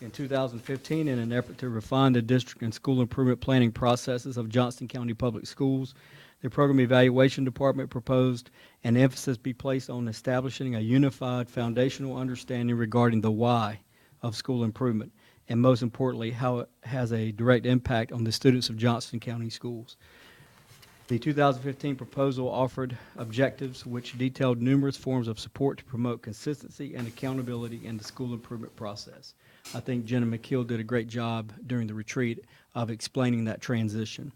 In 2015, in an effort to refine the district and school improvement planning processes of Johnston County Public Schools, the Program Evaluation Department proposed an emphasis be placed on establishing a unified foundational understanding regarding the why of school improvement, and most importantly, how it has a direct impact on the students of Johnston County Schools. The 2015 proposal offered objectives which detailed numerous forms of support to promote consistency and accountability in the school improvement process. I think Jenna McKeel did a great job during the retreat of explaining that transition.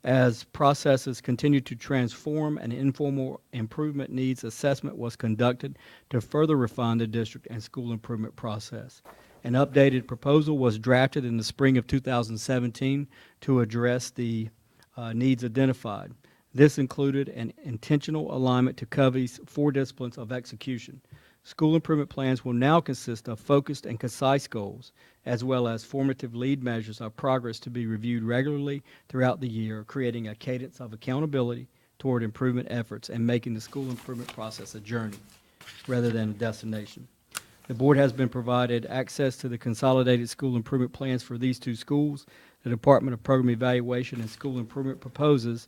As processes continued to transform, an informal improvement needs assessment was conducted to further refine the district and school improvement process. An updated proposal was drafted in the spring of 2017 to address the needs identified. This included an intentional alignment to Covey's 4 disciplines of execution. School improvement plans will now consist of focused and concise goals, as well as formative lead measures of progress to be reviewed regularly throughout the year, creating a cadence of accountability toward improvement efforts and making the school improvement process a journey rather than a destination. The board has been provided access to the consolidated school improvement plans for these 2 schools. The Department of Program Evaluation and School Improvement proposes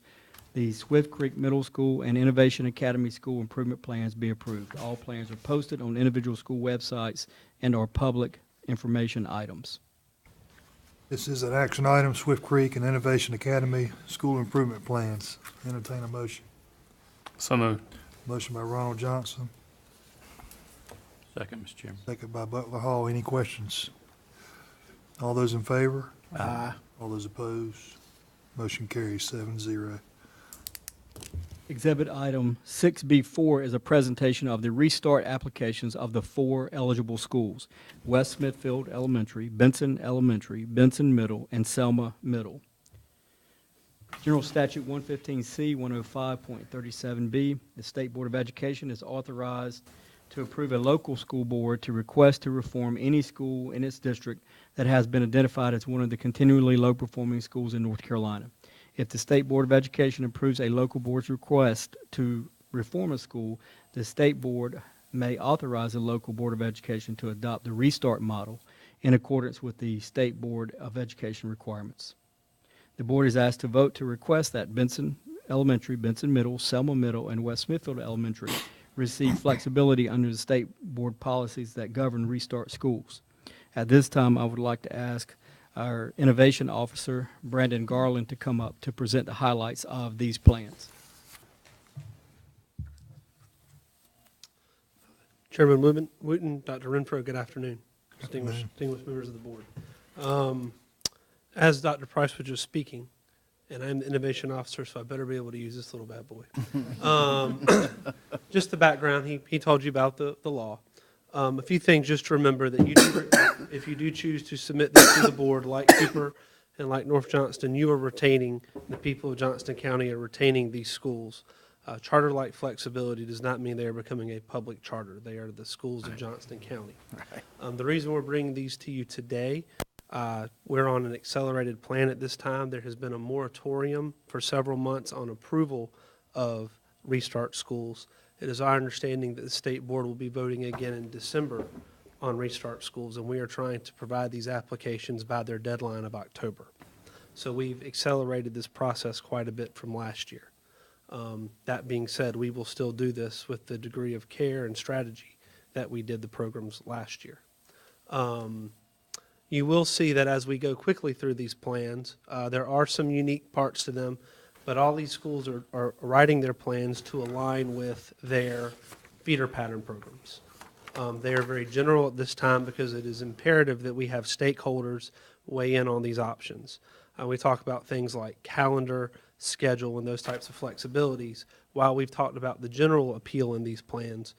the Swift Creek Middle School and Innovation Academy School Improvement Plans be approved. All plans are posted on individual school websites and are public information items. This is an action item, Swift Creek and Innovation Academy School Improvement Plans. Entertain a motion. So moved. Motion by Ronald Johnson, Second, Mr. Chairman. second by Butler Hall. Any questions? All those in favor? Aye. All those opposed? Motion carries 7-0. Exhibit item 6B4 is a presentation of the restart applications of the 4 eligible schools: West Smithfield Elementary, Benson Elementary, Benson Middle, and Selma Middle. General Statute 115C 105.37B, the State Board of Education is authorized to approve a local school board to request to reform any school in its district that has been identified as one of the continually low-performing schools in North Carolina. If the State Board of Education approves a local board's request to reform a school, the State Board may authorize the local Board of Education to adopt the restart model in accordance with the State Board of Education requirements. The board is asked to vote to request that Benson Elementary, Benson Middle, Selma Middle, and West Smithfield Elementary receive flexibility under the state board policies that govern restart schools. At this time, I would like to ask our Innovation Officer, Brandon Garland, to come up to present the highlights of these plans. Chairman Wooten, Dr. Renfro, good afternoon. Distinguished members of the board. As Dr. Price was just speaking, and I'm the Innovation Officer, so I better be able to use this little bad boy. Just the background, he told you about the law. A few things just to remember that if you do choose to submit this to the board, like Cooper and like North Johnston, you are retaining, the people of Johnston County are retaining these schools. Charter-like flexibility does not mean they are becoming a public charter. They are the schools of Johnston County. The reason we're bringing these to you today, we're on an accelerated plan at this time. There has been a moratorium for several months on approval of restart schools. It is our understanding that the state board will be voting again in December on restart schools, and we are trying to provide these applications by their deadline of October. So we've accelerated this process quite a bit from last year. That being said, we will still do this with the degree of care and strategy that we did the programs last year. You will see that as we go quickly through these plans, there are some unique parts to them, but all these schools are writing their plans to align with their feeder pattern programs. They are very general at this time because it is imperative that we have stakeholders weigh in on these options. We talk about things like calendar, schedule, and those types of flexibilities. While we've talked about the general appeal in these plans,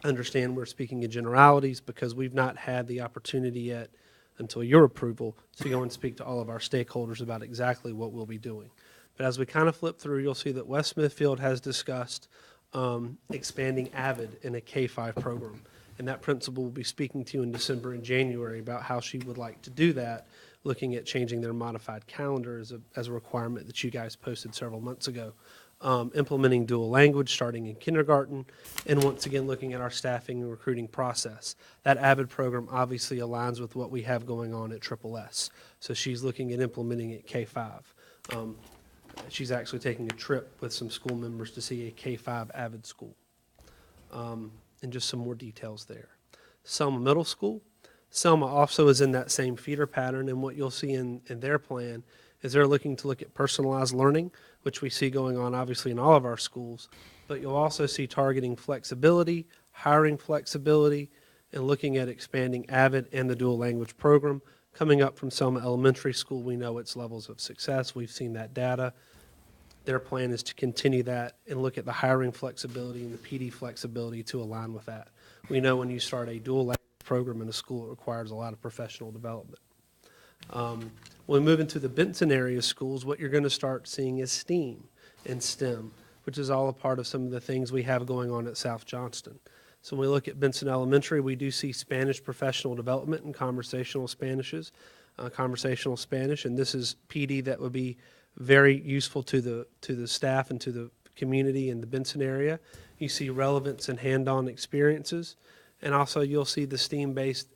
understand we're speaking in generalities because we've not had the opportunity yet until your approval to go and speak to all of our stakeholders about exactly what we'll be doing. But as we kind of flip through, you'll see that West Smithfield has discussed expanding AVID in a K-5 program. And that principal will be speaking to you in December and January about how she would like to do that, looking at changing their modified calendar as a requirement that you guys posted several months ago. Implementing dual language starting in kindergarten, and once again, looking at our staffing and recruiting process. That AVID program obviously aligns with what we have going on at Triple S. So she's looking at implementing it K-5. She's actually taking a trip with some school members to see a K-5 AVID school. And just some more details there. Selma Middle School. Selma also is in that same feeder pattern, and what you'll see in their plan is they're looking to look at personalized learning, which we see going on obviously in all of our schools, but you'll also see targeting flexibility, hiring flexibility, and looking at expanding AVID and the dual language program. Coming up from Selma Elementary School, we know its levels of success. We've seen that data. Their plan is to continue that and look at the hiring flexibility and the PD flexibility to align with that. We know when you start a dual language program in a school, it requires a lot of professional development. When we move into the Benson area schools, what you're going to start seeing is STEAM and STEM, which is all a part of some of the things we have going on at South Johnston. So when we look at Benson Elementary, we do see Spanish professional development and conversational Spanish, and this is PD that would be very useful to the staff and to the community in the Benson area. You see relevance and hand-on experiences, and also you'll see the STEAM-based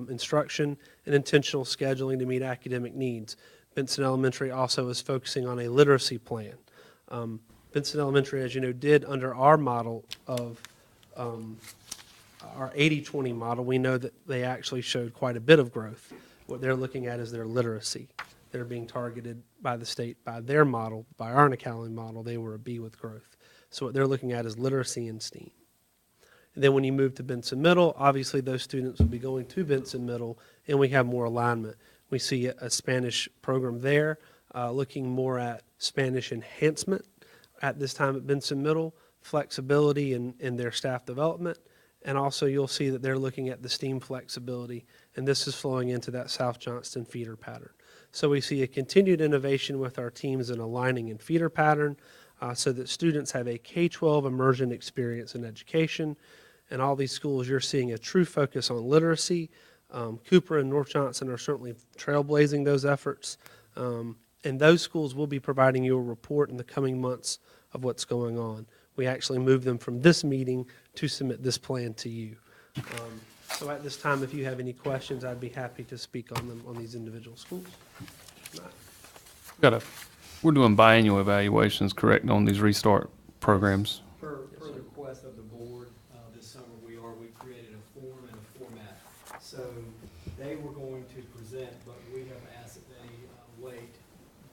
instruction and intentional scheduling to meet academic needs. Benson Elementary also is focusing on a literacy plan. Benson Elementary, as you know, did under our model of our 80-20 model, we know that they actually showed quite a bit of growth. What they're looking at is their literacy. They're being targeted by the state, by their model, by our Academy model, they were a B with growth. So what they're looking at is literacy and STEAM. And then when you move to Benson Middle, obviously those students will be going to Benson Middle, and we have more alignment. We see a Spanish program there, looking more at Spanish enhancement at this time at Benson Middle, flexibility in their staff development, and also you'll see that they're looking at the STEAM flexibility, and this is flowing into that South Johnston feeder pattern. So we see a continued innovation with our teams in aligning in feeder pattern so that students have a K-12 immersion experience in education. And all these schools, you're seeing a true focus on literacy. Cooper and North Johnston are certainly trailblazing those efforts. And those schools will be providing you a report in the coming months of what's going on. We actually moved them from this meeting to submit this plan to you. So at this time, if you have any questions, I'd be happy to speak on them on these individual schools. We're doing biannual evaluations, correct, on these restart programs? Per the request of the board, this summer we created a form and a format. So they were going to present, but we have asked that they wait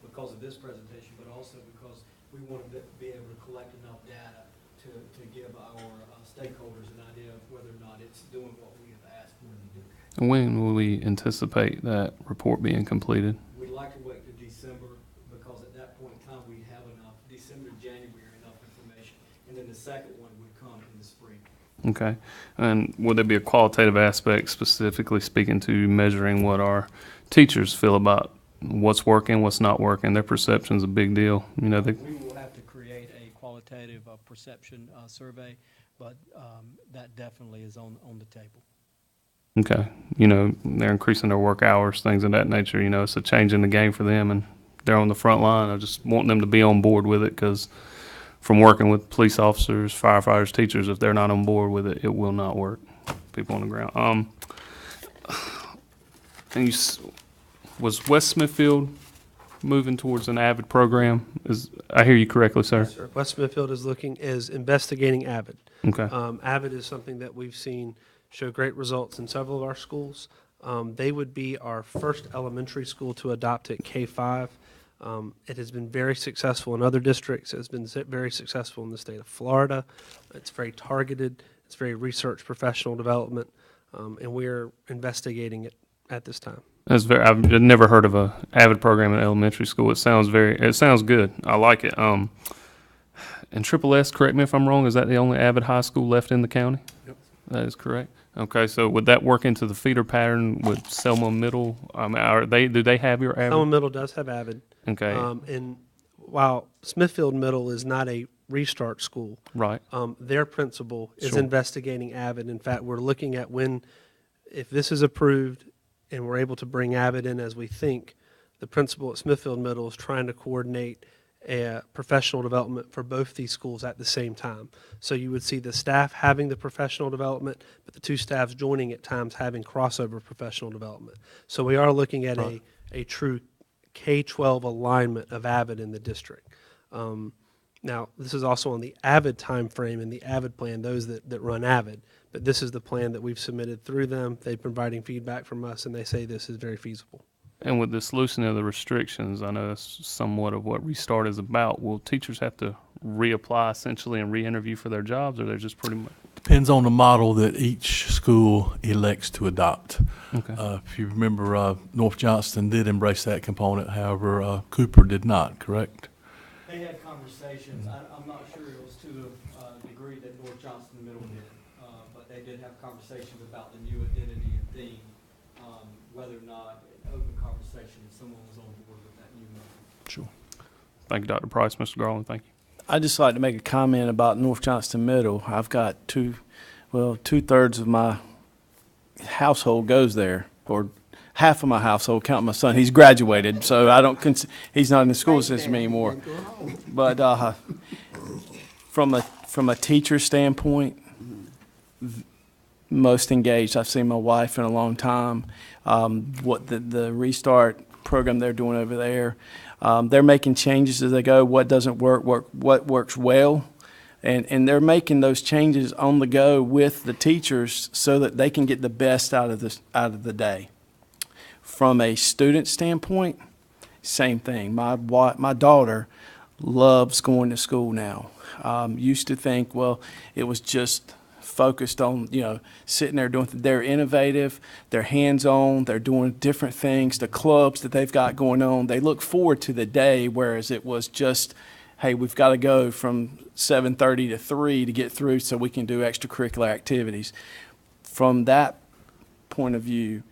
because of this presentation, but also because we wanted to be able to collect enough data to give our stakeholders an idea of whether or not it's doing what we have asked for them to do. And when will we anticipate that report being completed? We'd like to wait to December because at that point in time we have enough, December, January, enough information. And then the second one would come in the spring. Okay. And would there be a qualitative aspect specifically speaking to measuring what our teachers feel about what's working, what's not working? Their perception's a big deal. You know, We will have to create a qualitative perception survey, but that definitely is on the table. okay. You know, they're increasing their work hours, things of that nature. You know, it's a change in the game for them, and they're on the front line. I just want them to be on board with it because from working with police officers, firefighters, teachers, if they're not on board with it, it will not work. People on the ground. And was West Smithfield moving towards an AVID program? I hear you correctly, sir? Yes, sir. West Smithfield is investigating AVID. Okay. AVID is something that we've seen show great results in several of our schools. They would be our first elementary school to adopt it K-5. It has been very successful in other districts. It's been very successful in the state of Florida. It's very targeted. It's very research, professional development, and we're investigating it at this time. I've never heard of a Avid program in elementary school. It sounds good. I like it. And Triple S, correct me if I'm wrong, is that the only Avid high school left in the county? Yep. That is correct. Okay, so would that work into the feeder pattern with Selma Middle? Do they have your Avid? Selma Middle does have Avid. Okay, And while Smithfield Middle is not a restart school, right. their principal is Sure. investigating Avid. In fact, we're looking at if this is approved and we're able to bring Avid in as we think, the principal at Smithfield Middle is trying to coordinate a professional development for both these schools at the same time. So you would see the staff having the professional development, but the two staffs joining at times having crossover professional development. So we are looking at Right. a true K-12 alignment of Avid in the district. Now, this is also on the Avid timeframe and the Avid plan, those that run Avid. But this is the plan that we've submitted through them. They're providing feedback from us, and they say this is very feasible. And with this loosening of the restrictions, I know that's somewhat of what Restart is about. Will teachers have to reapply essentially and re-interview for their jobs, or they're just pretty much? Depends on the model that each school elects to adopt. Okay. If you remember, North Johnston did embrace that component, however, Cooper did not, correct? They had conversations. I'm not sure it was to the degree that North Johnston Middle did, but they did have conversations about the new identity and theme, whether or not an open conversation, if someone was on board with that new method. Sure. Thank you, Dr. Price. Mr. Garland, thank you. I'd just like to make a comment about North Johnston Middle. I've got two-thirds of my household goes there, or half of my household, counting my son. He's graduated, so I don't. He's not in the school system anymore. But from a teacher standpoint, most engaged. I've seen my wife in a long time. What the Restart program they're doing over there, they're making changes as they go. What doesn't work, what works well, and they're making those changes on the go with the teachers so that they can get the best out of the day. From a student standpoint, same thing. My daughter loves going to school now. Used to think, well, it was just focused on, sitting there doing, they're innovative, they're hands-on, they're doing different things, the clubs that they've got going on, they look forward to the day, whereas it was just, hey, we've got to go from 7:30 to 3 to get through so we can do extracurricular activities. From that point of view,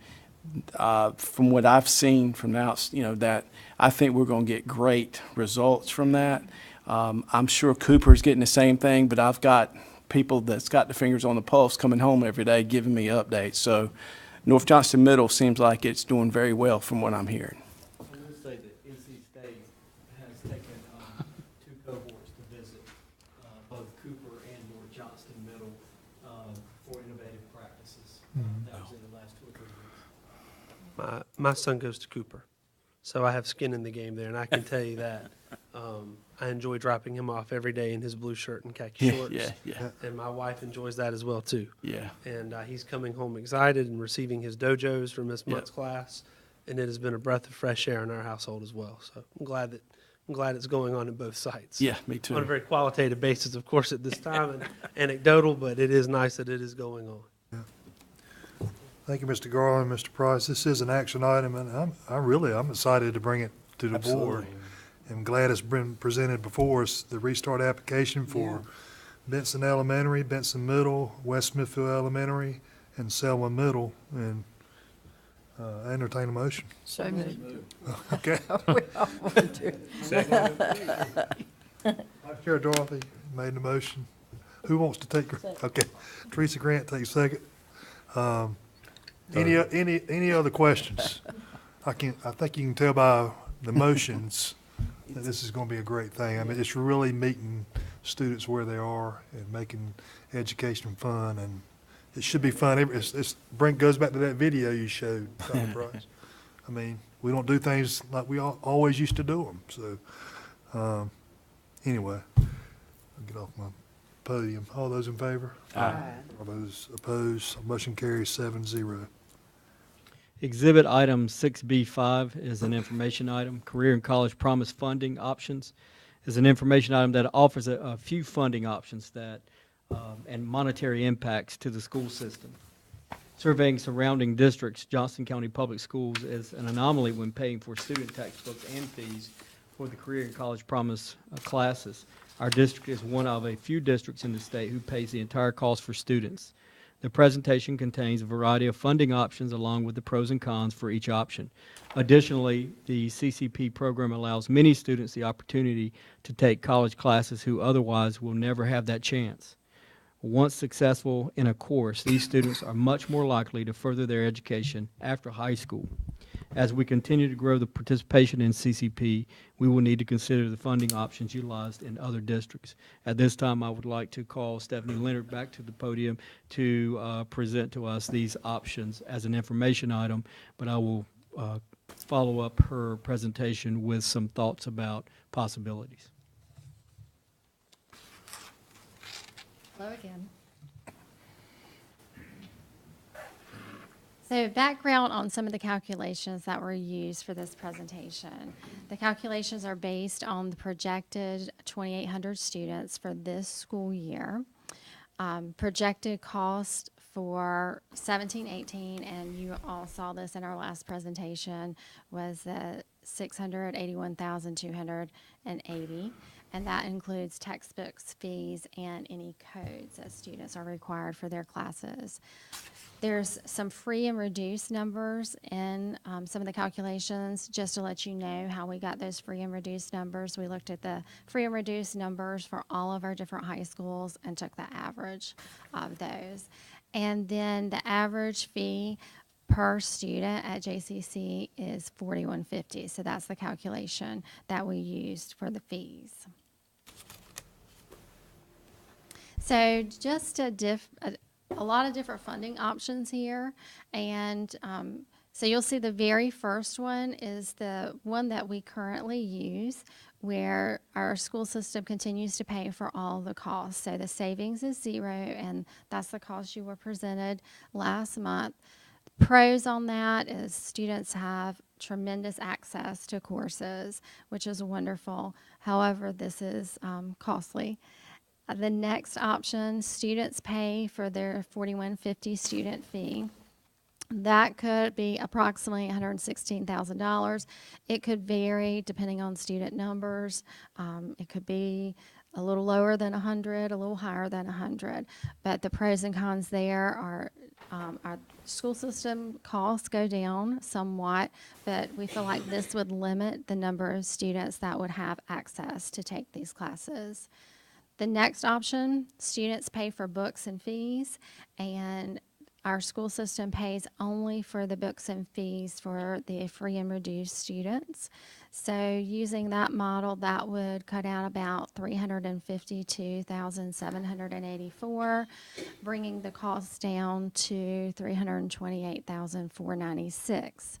from what I've seen from now, that I think we're going to get great results from that. I'm sure Cooper's getting the same thing, but I've got people that's got the fingers on the pulse coming home every day giving me updates. So North Johnston Middle seems like it's doing very well from what I'm hearing. I will say that NC State has taken two cohorts to visit both Cooper and North Johnston Middle for innovative practices. That was in the last 2 or 3 weeks. My son goes to Cooper, so I have skin in the game there, and I can tell you that. I enjoy dropping him off every day in his blue shirt and khaki shorts. Yeah. And my wife enjoys that as well, too. Yeah. And he's coming home excited and receiving his dojos from this month's class, and it has been a breath of fresh air in our household as well. So I'm glad it's going on in both sites. Yeah, me too. On a very qualitative basis, of course, at this time, and anecdotal, but it is nice that it is going on. Thank you, Mr. Garland, Mr. Price. This is an action item, and I'm excited to bring it to the board. I'm glad it's been presented before us, the restart application for Benson Elementary, Benson Middle, West Smithfield Elementary, and Selma Middle, and I entertain a motion. So moved. Okay. Vice Chair Dorothy made the motion. Who wants to take, okay, Teresa Grant takes second. Any other questions? I think you can tell by the motions that this is going to be a great thing. I mean, it's really meeting students where they are and making education fun, and it should be fun. Goes back to that video you showed, Dr. Price. I mean, we don't do things like we always used to do them. So, anyway, I'll get off my podium. All those in favor? Aye. All those opposed? Motion carries 7-0. Exhibit item 6B5 is an information item. Career and College Promise Funding Options is an information item that offers a few funding options that and monetary impacts to the school system. Surveying surrounding districts, Johnston County Public Schools is an anomaly when paying for student textbooks and fees for the Career and College Promise classes. Our district is one of a few districts in the state who pays the entire cost for students. The presentation contains a variety of funding options along with the pros and cons for each option. Additionally, the CCP program allows many students the opportunity to take college classes who otherwise will never have that chance. Once successful in a course, these students are much more likely to further their education after high school. As we continue to grow the participation in CCP, we will need to consider the funding options utilized in other districts. At this time, I would like to call Stephanie Leonard back to the podium to present to us these options as an information item, but I will follow up her presentation with some thoughts about possibilities. Hello again. So background on some of the calculations that were used for this presentation. The calculations are based on the projected 2,800 students for this school year. Projected cost for 17-18, and you all saw this in our last presentation, was the $681,280, and that includes textbooks, fees, and any codes that students are required for their classes. There's some free and reduced numbers in some of the calculations. Just to let you know how we got those free and reduced numbers, we looked at the free and reduced numbers for all of our different high schools and took the average of those. And then the average fee per student at JCC is $41.50. So that's the calculation that we used for the fees. So just a lot of different funding options here, and so you'll see the very first one is the one that we currently use, where our school system continues to pay for all the costs. So the savings is zero, and that's the cost you were presented last month. Pros on that is students have tremendous access to courses, which is wonderful. However, this is costly. The next option, students pay for their $41.50 student fee. That could be approximately $116,000. It could vary depending on student numbers. It could be a little lower than 100, a little higher than 100. But the pros and cons there are our school system costs go down somewhat, but we feel like this would limit the number of students that would have access to take these classes. The next option, students pay for books and fees, and our school system pays only for the books and fees for the free and reduced students. So using that model, that would cut out about $352,784, bringing the cost down to $328,496.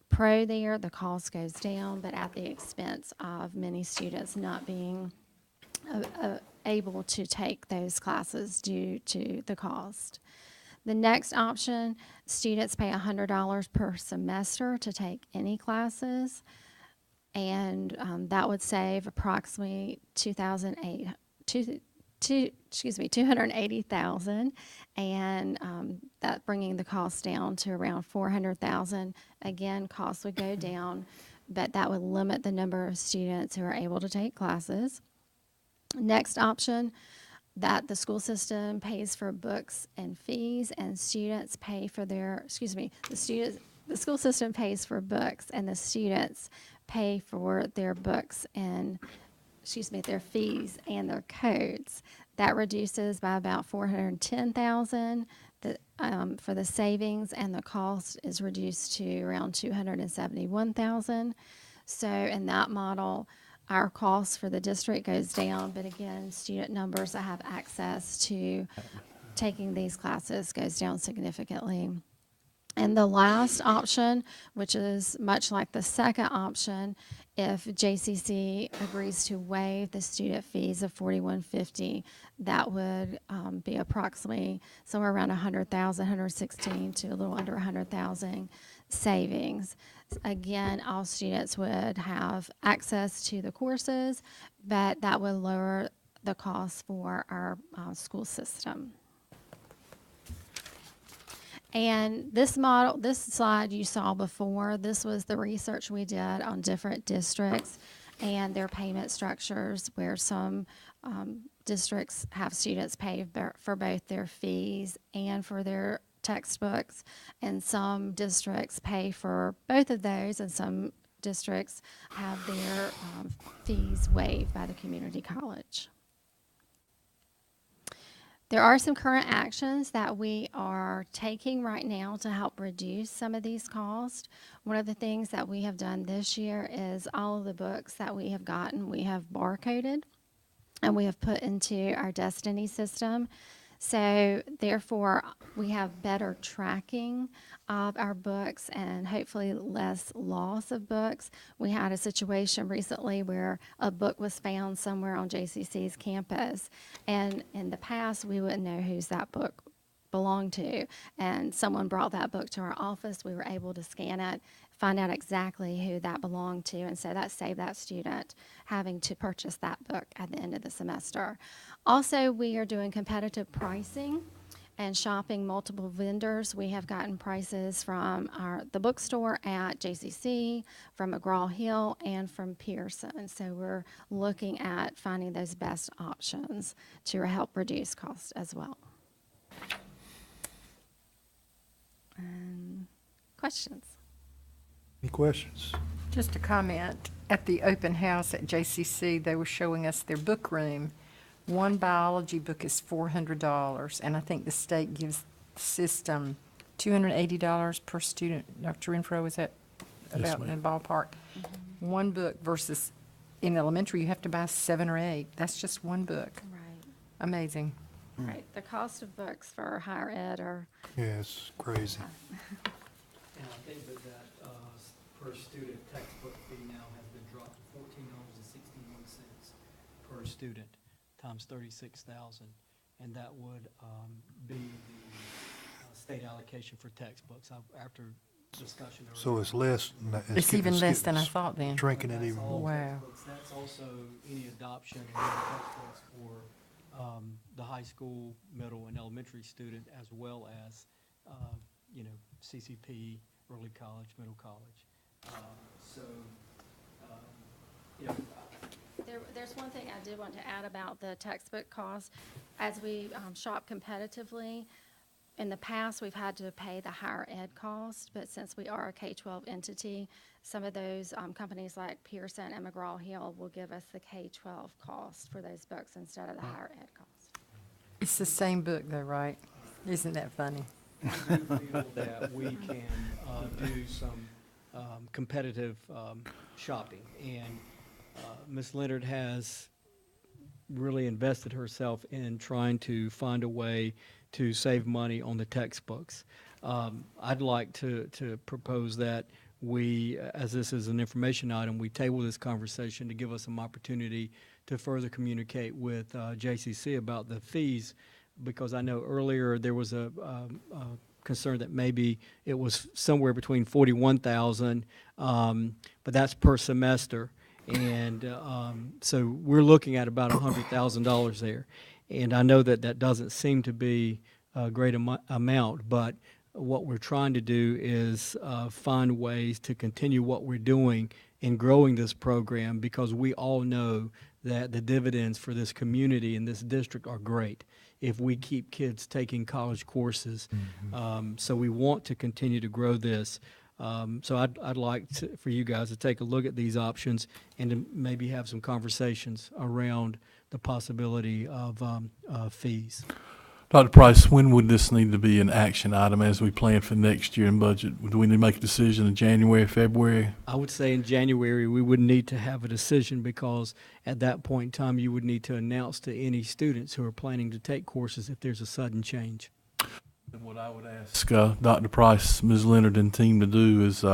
Pro there, the cost goes down, but at the expense of many students not being able to take those classes due to the cost. The next option, students pay $100 per semester to take any classes, and that would save approximately $280,000, and that bringing the cost down to around $400,000. Again, costs would go down, but that would limit the number of students who are able to take classes. Next option, that the school system pays for books and fees, and students pay for their, the school system pays for books, and the students pay for their books and, their fees and their codes. That reduces by about $410,000 for the savings, and the cost is reduced to around $271,000. So in that model, our cost for the district goes down, but again, student numbers that have access to taking these classes goes down significantly. And the last option, which is much like the second option, if JCC agrees to waive the student fees of $41.50, that would be approximately somewhere around $100,000, $116,000 to a little under $100,000 savings. Again, all students would have access to the courses, but that would lower the cost for our school system. And this model, this slide you saw before, this was the research we did on different districts and their payment structures, where some districts have students pay for both their fees and for their textbooks, and some districts pay for both of those, and some districts have their fees waived by the community college. There are some current actions that we are taking right now to help reduce some of these costs. One of the things that we have done this year is all of the books that we have gotten, we have barcoded and we have put into our Destiny system. So therefore, we have better tracking of our books and hopefully less loss of books. We had a situation recently where a book was found somewhere on JCC's campus, and in the past, we wouldn't know whose that book belonged to. And someone brought that book to our office. We were able to scan it, find out exactly who that belonged to, and so that saved that student having to purchase that book at the end of the semester. Also, we are doing competitive pricing and shopping multiple vendors. We have gotten prices from the bookstore at JCC, from McGraw-Hill, and from Pearson. So we're looking at finding those best options to help reduce costs as well. Questions? Any questions? Just a comment. At the open house at JCC, they were showing us their book room. One biology book is $400, and I think the state gives the system $280 per student. Dr. Renfro, is that Yes, about in ma'am. the ballpark? One book versus in elementary, you have to buy 7 or 8. That's just one book. Right. Amazing. Right. The cost of books for higher ed are Yeah, it's crazy. And I think that per student textbook fee now has been dropped to $14.61 per student, times 36,000. And that would be the state allocation for textbooks after discussion. So it's less than that. It's even less than I thought then. Shrinking it That's even all more. Wow. textbooks. That's also any adoption of any textbooks for the high school, middle, and elementary student, as well as, CCP, early college, middle college. There's one thing I did want to add about the textbook cost. As we shop competitively, in the past, we've had to pay the higher ed cost, but since we are a K-12 entity, some of those companies like Pearson and McGraw-Hill will give us the K-12 cost for those books instead of the higher ed cost. It's the same book though, right? Isn't that funny? I do feel that we can do some competitive shopping. And Ms. Leonard has really invested herself in trying to find a way to save money on the textbooks. I'd like to propose that we, as this is an information item, we table this conversation to give us some opportunity to further communicate with JCC about the fees, because I know earlier there was a concern that maybe it was somewhere between 41,000, but that's per semester. And so we're looking at about $100,000 there. And I know that that doesn't seem to be a great amount, but what we're trying to do is find ways to continue what we're doing in growing this program, because we all know that the dividends for this community and this district are great if we keep kids taking college courses. So we want to continue to grow this. So I'd like for you guys to take a look at these options and to maybe have some conversations around the possibility of fees. Dr. Price, when would this need to be an action item as we plan for next year in budget? Do we need to make a decision in January, February? I would say in January, we would need to have a decision, because at that point in time, you would need to announce to any students who are planning to take courses if there's a sudden change. And what I would ask Dr. Price, Ms. Leonard, and team to do is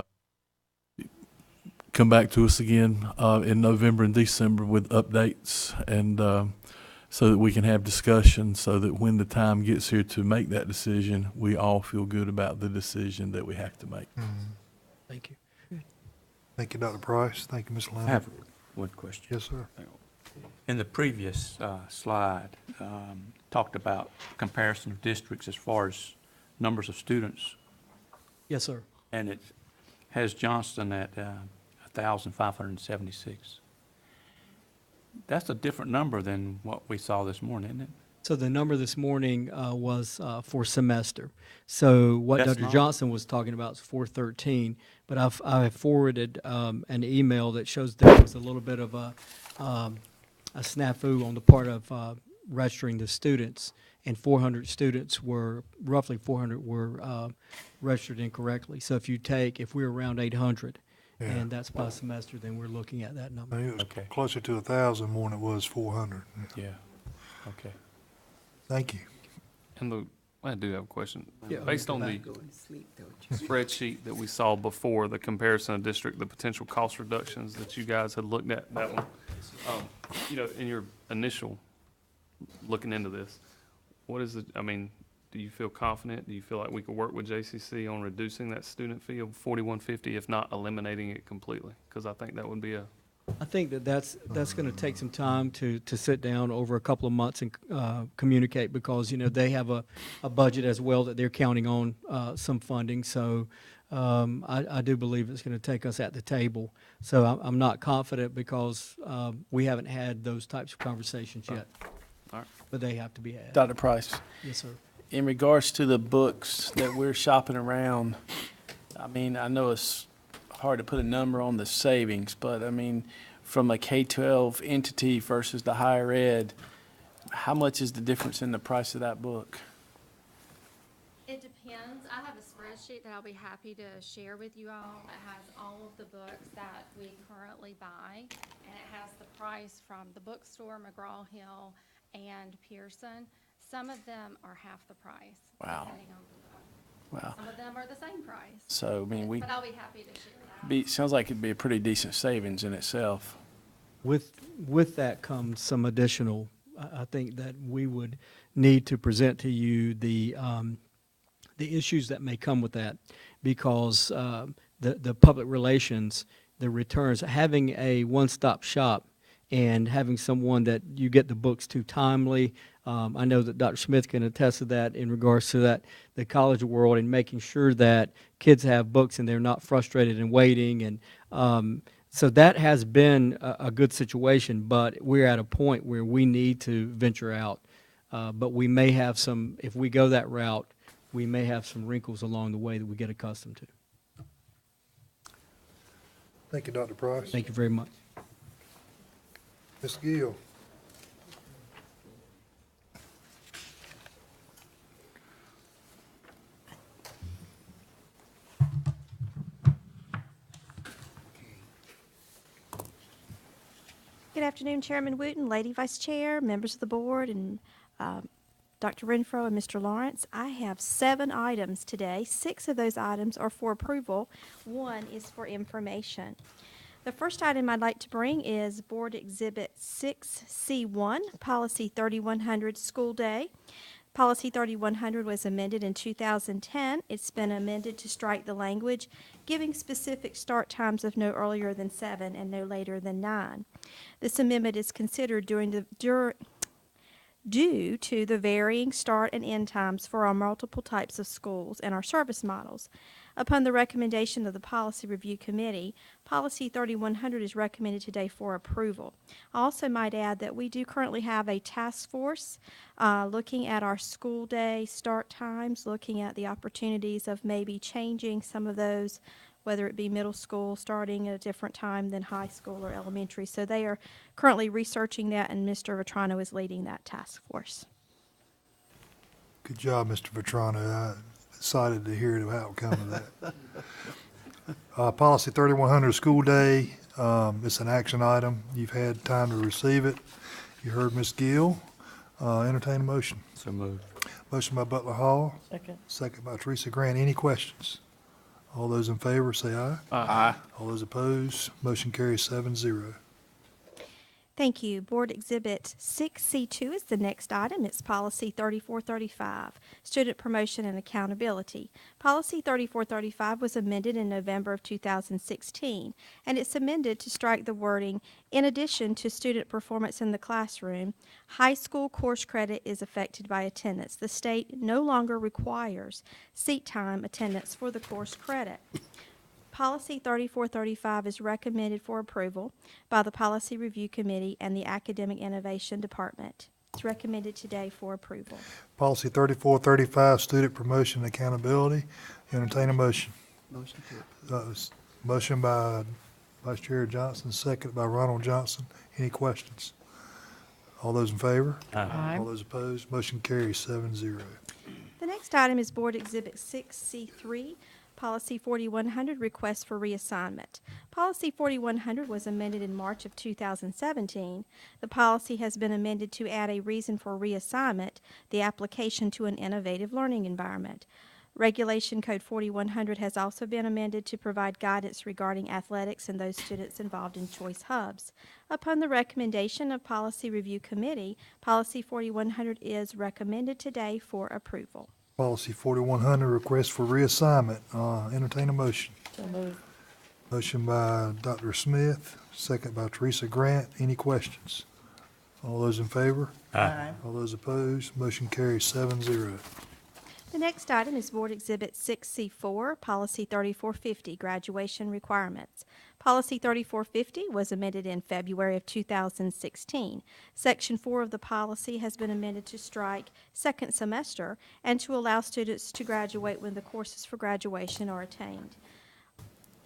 come back to us again in November and December with updates, and so that we can have discussion, so that when the time gets here to make that decision, we all feel good about the decision that we have to make. Thank you. Thank you, Dr. Price. Thank you, Ms. I Leonard. have one question. Yes, sir. Hang on. In the previous slide, talked about comparison of districts as far as numbers of students, Yes, sir. and it has Johnston at 1,576. That's a different number than what we saw this morning, isn't it? So the number this morning was for semester. So what That's Dr. not- Johnston was talking about is 413, but I forwarded an email that shows there was a little bit of a snafu on the part of registering the students, and 400 students were, roughly 400 were registered incorrectly. So if we're around 800, Yeah. and that's by semester, then we're looking at that I number. think it was Okay. closer to 1,000 more than it was 400. Yeah. Okay. Thank you. And I do have a question. Yeah. Based on the Go to sleep, don't you? spreadsheet that we saw before, the comparison of district, the potential cost reductions that you guys had looked at, that one, in your initial looking into this, what is it, do you feel confident? Do you feel like we could work with JCC on reducing that student fee of $41.50, if not eliminating it completely? Because I think that would be I think that's going to take some time to sit down over a couple of months and communicate, because, they have a budget as well that they're counting on some funding. So I do believe it's going to take us at the table. So I'm not confident, because we haven't had those types of conversations yet. All right. But they have to be had. Dr. Price, Yes, sir. in regards to the books that we're shopping around, I know it's hard to put a number on the savings, but from a K-12 entity versus the higher ed, how much is the difference in the price of that book? It depends. I have a spreadsheet that I'll be happy to share with you all. It has all of the books that we currently buy, and it has the price from the bookstore, McGraw-Hill, and Pearson. Some of them are half the price. Wow. Depending on the book. Wow. Some of them are the same price. So, But I'll be happy to share that. sounds like it'd be a pretty decent savings in itself. With that comes some additional, I think that we would need to present to you the issues that may come with that, because the public relations, the returns, having a one-stop shop and having someone that you get the books to timely. I know that Dr. Smith can attest to that in regards to that, the college world, and making sure that kids have books and they're not frustrated and waiting. And so that has been a good situation, but we're at a point where we need to venture out. But we may have some, if we go that route, we may have some wrinkles along the way that we get accustomed to. Thank you, Dr. Price. Thank you very much. Ms. Gill. Good afternoon, Chairman Wooten, Lady Vice Chair, members of the board, and Dr. Renfro and Mr. Lawrence. I have 7 items today. 6 of those items are for approval. 1 is for information. The first item I'd like to bring is Board Exhibit 6C1, Policy 3100, School Day. Policy 3100 was amended in 2010. It's been amended to strike the language giving specific start times of no earlier than 7 and no later than 9. This amendment is considered due to the varying start and end times for our multiple types of schools and our service models. Upon the recommendation of the Policy Review Committee, Policy 3100 is recommended today for approval. I also might add that we do currently have a task force looking at our school day start times, looking at the opportunities of maybe changing some of those, whether it be middle school starting at a different time than high school or elementary. So they are currently researching that, and Mr. Vetrano is leading that task force. Good job, Mr. Vetrano. I'm excited to hear the outcome of that. Policy 3100, school day. It's an action item. You've had time to receive it. You heard Ms. Gill. Entertain a motion. So moved. Motion by Butler Hall, Second. second by Teresa Grant. Any questions? All those in favor say aye. Aye. All those opposed, motion carries 7-0. Thank you. Board Exhibit 6C2 is the next item. It's Policy 3435, Student Promotion and Accountability. Policy 3435 was amended in November of 2016, and it's amended to strike the wording, "In addition to student performance in the classroom, high school course credit is affected by attendance. The state no longer requires seat time attendance for the course credit." Policy 3435 is recommended for approval by the Policy Review Committee and the Academic Innovation Department. It's recommended today for approval. Policy 3435, Student Promotion and Accountability. Entertain a motion. Motion to Motion by Vice Chair Johnston, second by Ronald Johnston. Any questions? All those in favor? Aye. All those opposed? Motion carries 7-0. The next item is Board Exhibit 6C3, Policy 4100, Request for Reassignment. Policy 4100 was amended in March of 2017. The policy has been amended to add a reason for reassignment, the application to an innovative learning environment. Regulation Code 4100 has also been amended to provide guidance regarding athletics and those students involved in choice hubs. Upon the recommendation of Policy Review Committee, Policy 4100 is recommended today for approval. Policy 4100, Request for Reassignment. Entertain a motion. So moved. Motion by Dr. Smith, second by Teresa Grant. Any questions? All those in favor? Aye. All those opposed? Motion carries 7-0. The next item is Board Exhibit 6C4, Policy 3450, Graduation Requirements. Policy 3450 was amended in February of 2016. Section 4 of the policy has been amended to strike second semester and to allow students to graduate when the courses for graduation are attained.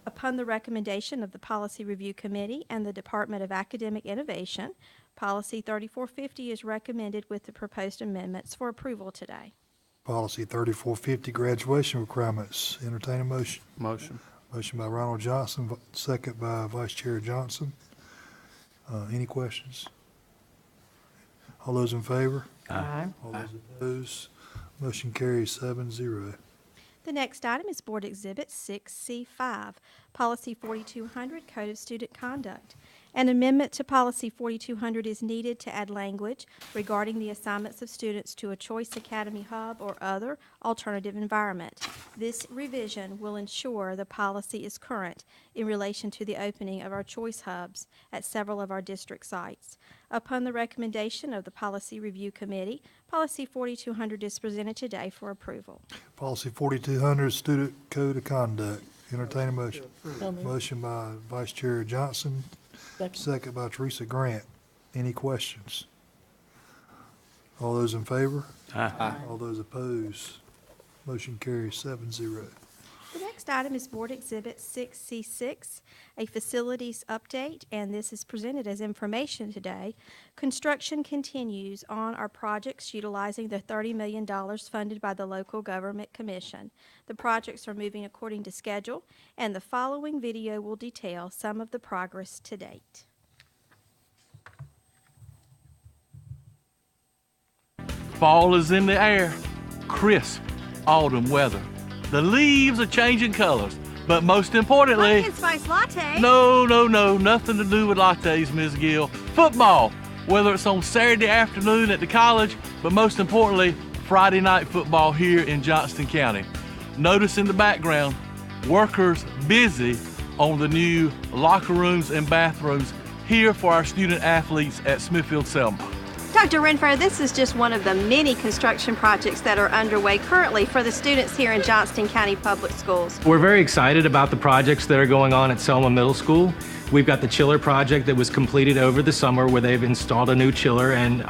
Upon the recommendation of the Policy Review Committee and the Department of Academic Innovation, Policy 3450 is recommended with the proposed amendments for approval today. Policy 3450, Graduation Requirements. Entertain a motion. Motion. Motion by Ronald Johnson, second by Vice Chair Johnson. Any questions? All those in favor? Aye. All those opposed? Motion carries 7-0. The next item is Board Exhibit 6C5, Policy 4200, Code of Student Conduct. An amendment to Policy 4200 is needed to add language regarding the assignments of students to a Choice Academy Hub or other alternative environment. This revision will ensure the policy is current in relation to the opening of our Choice Hubs at several of our district sites. Upon the recommendation of the Policy Review Committee, Policy 4200 is presented today for approval. Policy 4200, Student Code of Conduct. Entertain a motion. So moved. Motion by Vice Chair Johnson, Second. second by Teresa Grant. Any questions? All those in favor? Aye. All those opposed? Motion carries 7-0. The next item is Board Exhibit 6C6, a facilities update, and this is presented as information today. Construction continues on our projects utilizing the $30 million funded by the Local Government Commission. The projects are moving according to schedule, and the following video will detail some of the progress to date. Fall is in the air, crisp autumn weather. The leaves are changing colors, but most importantly, Spice Latte. no, nothing to do with lattes, Ms. Gill. Football, whether it's on Saturday afternoon at the college, but most importantly, Friday night football here in Johnston County. Notice in the background, workers busy on the new locker rooms and bathrooms here for our student athletes at Smithfield-Selma. Dr. Renfro, this is just one of the many construction projects that are underway currently for the students here in Johnston County Public Schools. We're very excited about the projects that are going on at Selma Middle School. We've got the chiller project that was completed over the summer where they've installed a new chiller and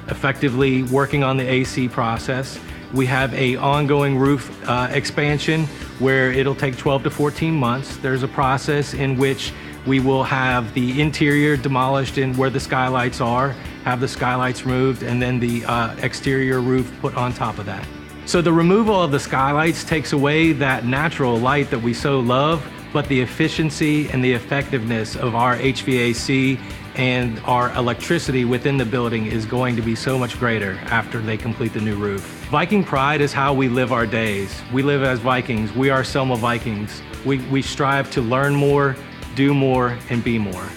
effectively working on the AC process. We have a ongoing roof expansion where it'll take 12 to 14 months. There's a process in which we will have the interior demolished in where the skylights are, have the skylights removed, and then the exterior roof put on top of that. So the removal of the skylights takes away that natural light that we so love, but the efficiency and the effectiveness of our HVAC and our electricity within the building is going to be so much greater after they complete the new roof. Viking pride is how we live our days. We live as Vikings. We are Selma Vikings. We strive to learn more, do more, and be more.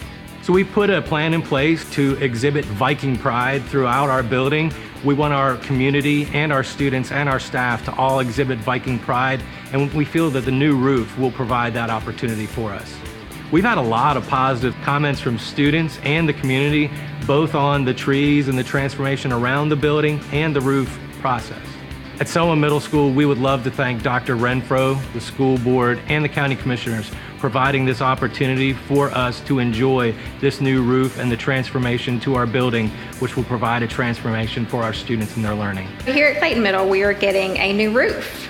So So we put a plan in place to exhibit Viking pride throughout our building. We want our community and our students and our staff to all exhibit Viking pride, and we feel that the new roof will provide that opportunity for us. We've had a lot of positive comments from students and the community, both on the trees and the transformation around the building and the roof process. At Selma Middle School, we would love to thank Dr. Renfro, the school board, and the county commissioners providing this opportunity for us to enjoy this new roof and the transformation to our building, which will provide a transformation for our students in their learning. Here at Clayton Middle, we are getting a new roof.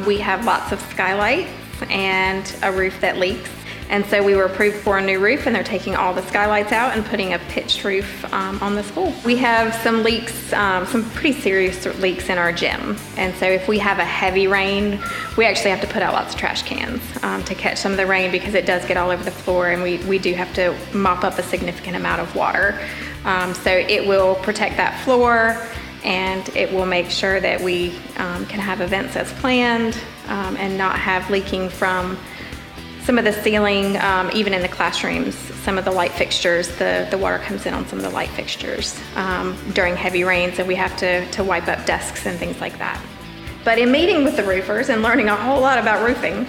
We have lots of skylights and a roof that leaks. And so we were approved for a new roof, and they're taking all the skylights out and putting a pitched roof on the school. We have some leaks, some pretty serious leaks in our gym. And so if we have a heavy rain, we actually have to put out lots of trash cans to catch some of the rain, because it does get all over the floor, and we do have to mop up a significant amount of water. So it will protect that floor, and it will make sure that we can have events as planned and not have leaking from some of the ceiling, even in the classrooms, some of the light fixtures, the water comes in on some of the light fixtures during heavy rains, and we have to wipe up desks and things like that. But in meeting with the roofers and learning a whole lot about roofing,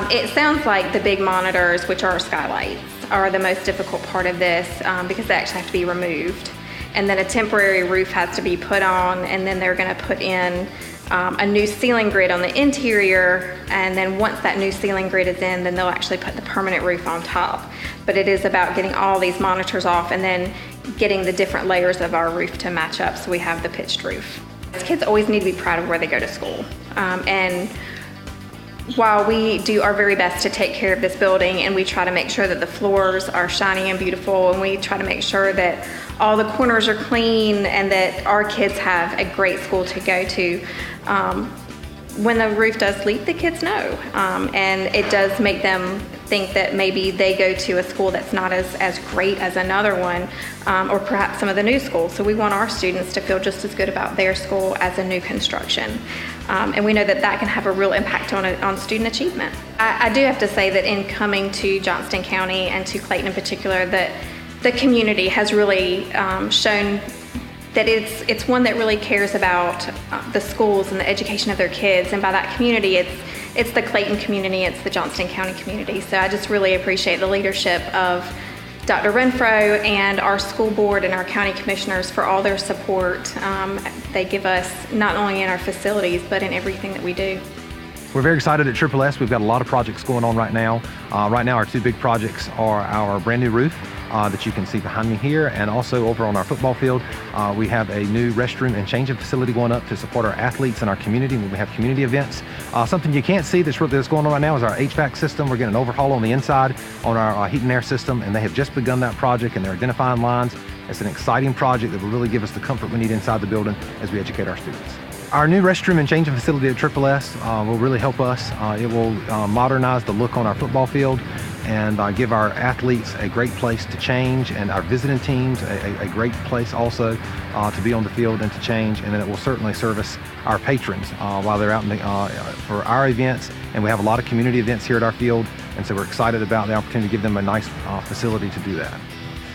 it sounds like the big monitors, which are skylights, are the most difficult part of this because they actually have to be removed. And then a temporary roof has to be put on, and then they're gonna put in a new ceiling grid on the interior, and then once that new ceiling grid is in, then they'll actually put the permanent roof on top. But it is about getting all these monitors off and then getting the different layers of our roof to match up so we have the pitched roof. Kids always need to be proud of where they go to school. And while we do our very best to take care of this building, and we try to make sure that the floors are shiny and beautiful, and we try to make sure that all the corners are clean and that our kids have a great school to go to, when the roof does leak, the kids know. And it does make them think that maybe they go to a school that's not as great as another one, or perhaps some of the new schools. So we want our students to feel just as good about their school as a new construction. And we know that that can have a real impact on student achievement. I do have to say that in coming to Johnston County and to Clayton in particular, that the community has really shown that it's one that really cares about the schools and the education of their kids. And by that community, it's the Clayton community, it's the Johnston County community. So I just really appreciate the leadership of Dr. Renfro and our school board and our county commissioners for all their support they give us, not only in our facilities, but in everything that we do. We're very excited at Triple S. We've got a lot of projects going on right now. Right now, our two big projects are our brand new roof that you can see behind me here, and also over on our football field, we have a new restroom and changing facility going up to support our athletes and our community when we have community events. Something you can't see that's going on right now is our HVAC system. We're getting an overhaul on the inside on our heat and air system, and they have just begun that project, and they're identifying lines. It's an exciting project that will really give us the comfort we need inside the building as we educate our students. Our new restroom and changing facility at Triple S will really help us. It will modernize the look on our football field and give our athletes a great place to change, and our visiting teams a great place also to be on the field and to change. And then it will certainly service our patrons while they're out for our events. And we have a lot of community events here at our field, and so we're excited about the opportunity to give them a nice facility to do that.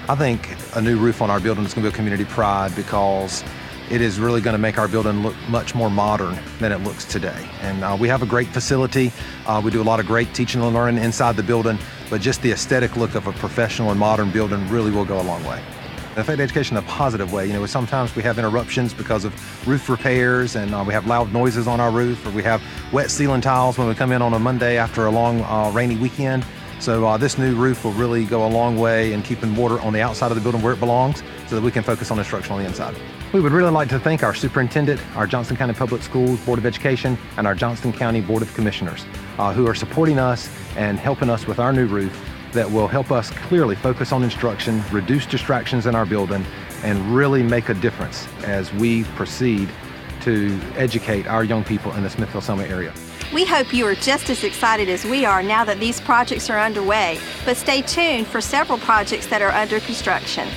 I think a new roof on our building is going to be a community pride, because it is really going to make our building look much more modern than it looks today. And we have a great facility. We do a lot of great teaching and learning inside the building, but just the aesthetic look of a professional and modern building really will go a long way. It affects education in a positive way. You know, sometimes we have interruptions because of roof repairs, and we have loud noises on our roof, or we have wet ceiling tiles when we come in on a Monday after a long rainy weekend. So this new roof will really go a long way in keeping water on the outside of the building where it belongs, so that we can focus on instruction on the inside. We would really like to thank our superintendent, our Johnston County Public Schools Board of Education, and our Johnston County Board of Commissioners who are supporting us and helping us with our new roof that will help us clearly focus on instruction, reduce distractions in our building, and really make a difference as we proceed to educate our young people in the Smithville-Selma area. We hope you are just as excited as we are now that these projects are underway, but stay tuned for several projects that are under construction.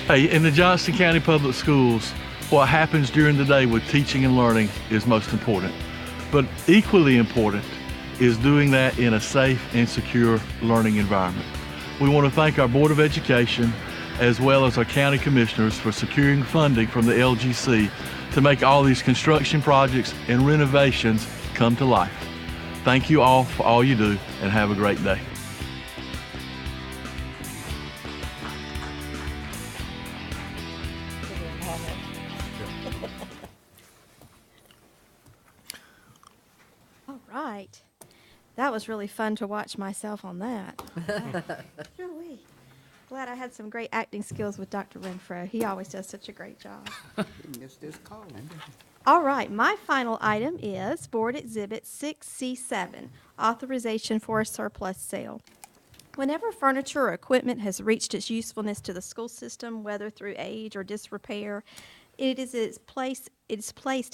Hey, in the Johnston County Public Schools, what happens during the day with teaching and learning is most important. But equally important is doing that in a safe and secure learning environment. We want to thank our Board of Education as well as our county commissioners for securing funding from the LGC to make all these construction projects and renovations come to life. Thank you all for all you do, and have a great day. All right. That was really fun to watch myself on that. Really. Glad I had some great acting skills with Dr. Renfro. He always does such a great job. Missed this calling. All right, my final item is Board Exhibit 6C7, authorization for a surplus sale. Whenever furniture or equipment has reached its usefulness to the school system, whether through age or disrepair, it is placed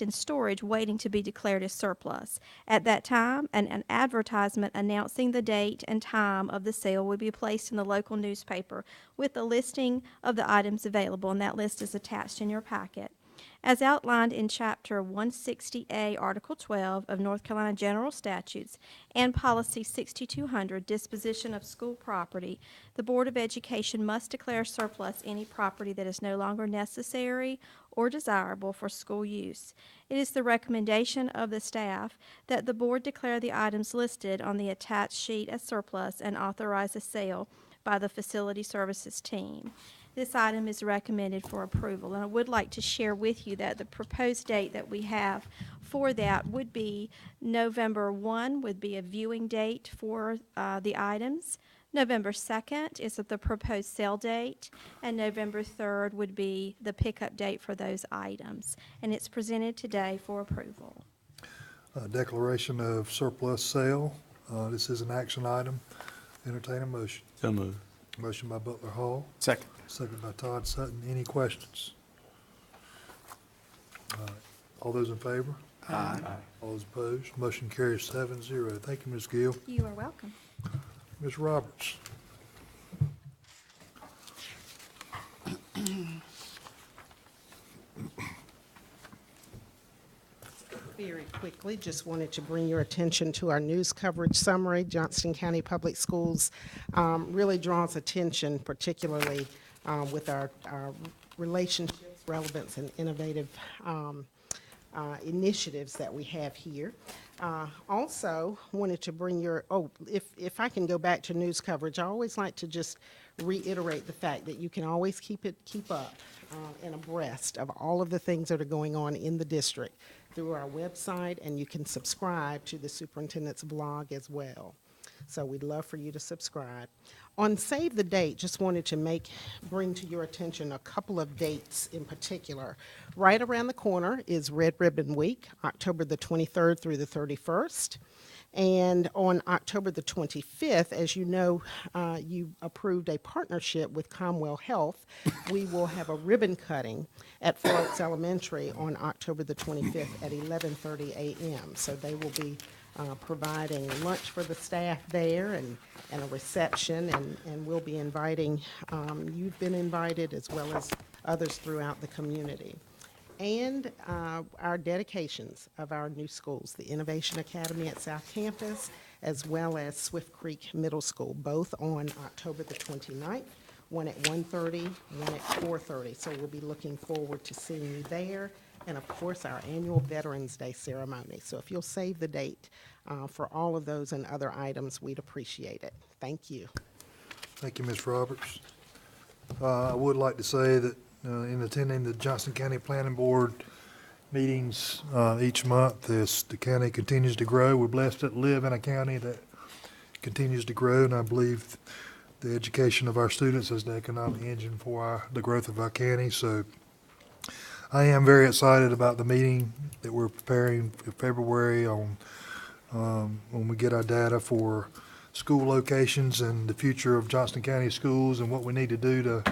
in storage waiting to be declared as surplus. At that time, an advertisement announcing the date and time of the sale would be placed in the local newspaper with a listing of the items available, and that list is attached in your packet. As outlined in Chapter 160A, Article 12 of North Carolina General Statutes and Policy 6200, Disposition of School Property, the Board of Education must declare surplus any property that is no longer necessary or desirable for school use. It is the recommendation of the staff that the Board declare the items listed on the attached sheet as surplus and authorize a sale by the Facility Services team. This item is recommended for approval, and I would like to share with you that the proposed date that we have for that would be November 1 would be a viewing date for the items. November 2nd is the proposed sale date, and November 3rd would be the pickup date for those items. And it's presented today for approval. Declaration of surplus sale. This is an action item. Entertain a motion. So moved. Motion by Butler Hall, Second. second by Todd Sutton. Any questions? All those in favor? Aye. All those opposed? Motion carries 7-0. Thank you, Ms. Gill. You are welcome. Ms. Roberts. Very quickly, just wanted to bring your attention to our news coverage summary. Johnston County Public Schools really draws attention, particularly with our relationships, relevance, and innovative initiatives that we have here. Also, wanted to bring your, if I can go back to news coverage, I always like to just reiterate the fact that you can always keep up and abreast of all of the things that are going on in the district through our website, and you can subscribe to the superintendent's blog as well. So we'd love for you to subscribe. On Save the Date, just wanted to bring to your attention a couple of dates in particular. Right around the corner is Red Ribbon Week, October the 23rd through the 31st. And on October the 25th, as you know, you approved a partnership with Comwell Health. We will have a ribbon cutting at Forks Elementary on October the 25th at 11:30 a.m. So they will be providing lunch for the staff there and a reception, and we'll be inviting, you've been invited as well as others throughout the community. And our dedications of our new schools, the Innovation Academy at South Campus, as well as Swift Creek Middle School, both on October the 29th, one at 1:30, one at 4:30. So we'll be looking forward to seeing you there. And of course, our annual Veterans Day ceremony. So if you'll save the date for all of those and other items, we'd appreciate it. Thank you. Thank you, Ms. Roberts. I would like to say that in attending the Johnston County Planning Board meetings each month, the county continues to grow. We're blessed to live in a county that continues to grow, and I believe the education of our students is the economic engine for the growth of our county. So I am very excited about the meeting that we're preparing for February on when we get our data for school locations and the future of Johnston County schools and what we need to do to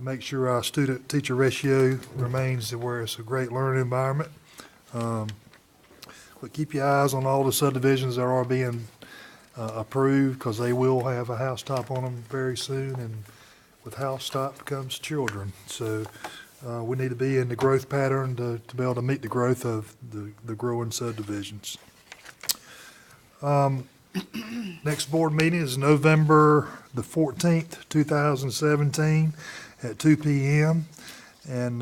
make sure our student-teacher ratio remains where it's a great learning environment. But keep your eyes on all the subdivisions that are being approved, because they will have a housetop on them very soon, and with housetop comes children. So we need to be in the growth pattern to be able to meet the growth of the growing subdivisions. Next board meeting is November the 14th, 2017, at 2 p.m. And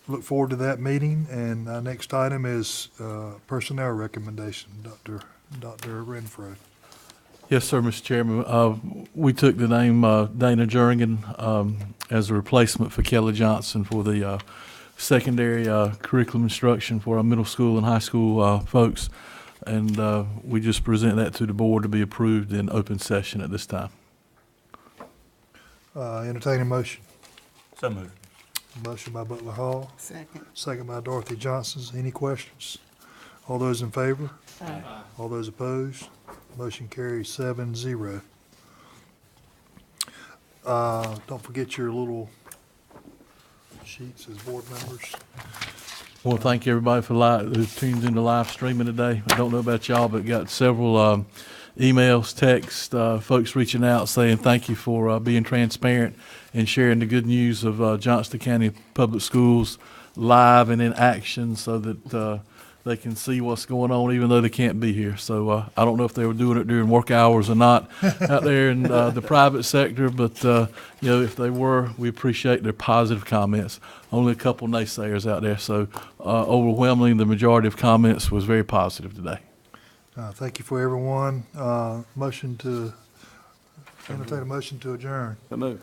look forward to that meeting. And our next item is personnel recommendation, Dr. Renfro. Yes, sir, Mr. Chairman. We took the name Dana Jernigan as a replacement for Kelly Johnston for the secondary curriculum instruction for our middle school and high school folks. And we just present that to the board to be approved in open session at this time. Entertaining motion. So moved. Motion by Butler Hall, Second. second by Dorothy Johnson. Any questions? All those in favor? Aye. All those opposed? Motion carries 7-0. Don't forget your little sheets as board members. Well, thank you, everybody, for who tuned into live streaming today. I don't know about y'all, but got several emails, texts, folks reaching out saying thank you for being transparent and sharing the good news of Johnston County Public Schools live and in action so that they can see what's going on even though they can't be here. So I don't know if they were doing it during work hours or not out there in the private sector, but if they were, we appreciate their positive comments. Only a couple naysayers out there, so overwhelmingly the majority of comments was very positive today. Thank you for everyone. Entertain a motion to adjourn. So move.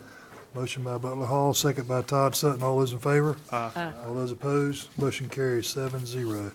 Motion by Butler Hall, second by Todd Sutton. All those in favor? Aye. All those opposed? Motion carries 7-0.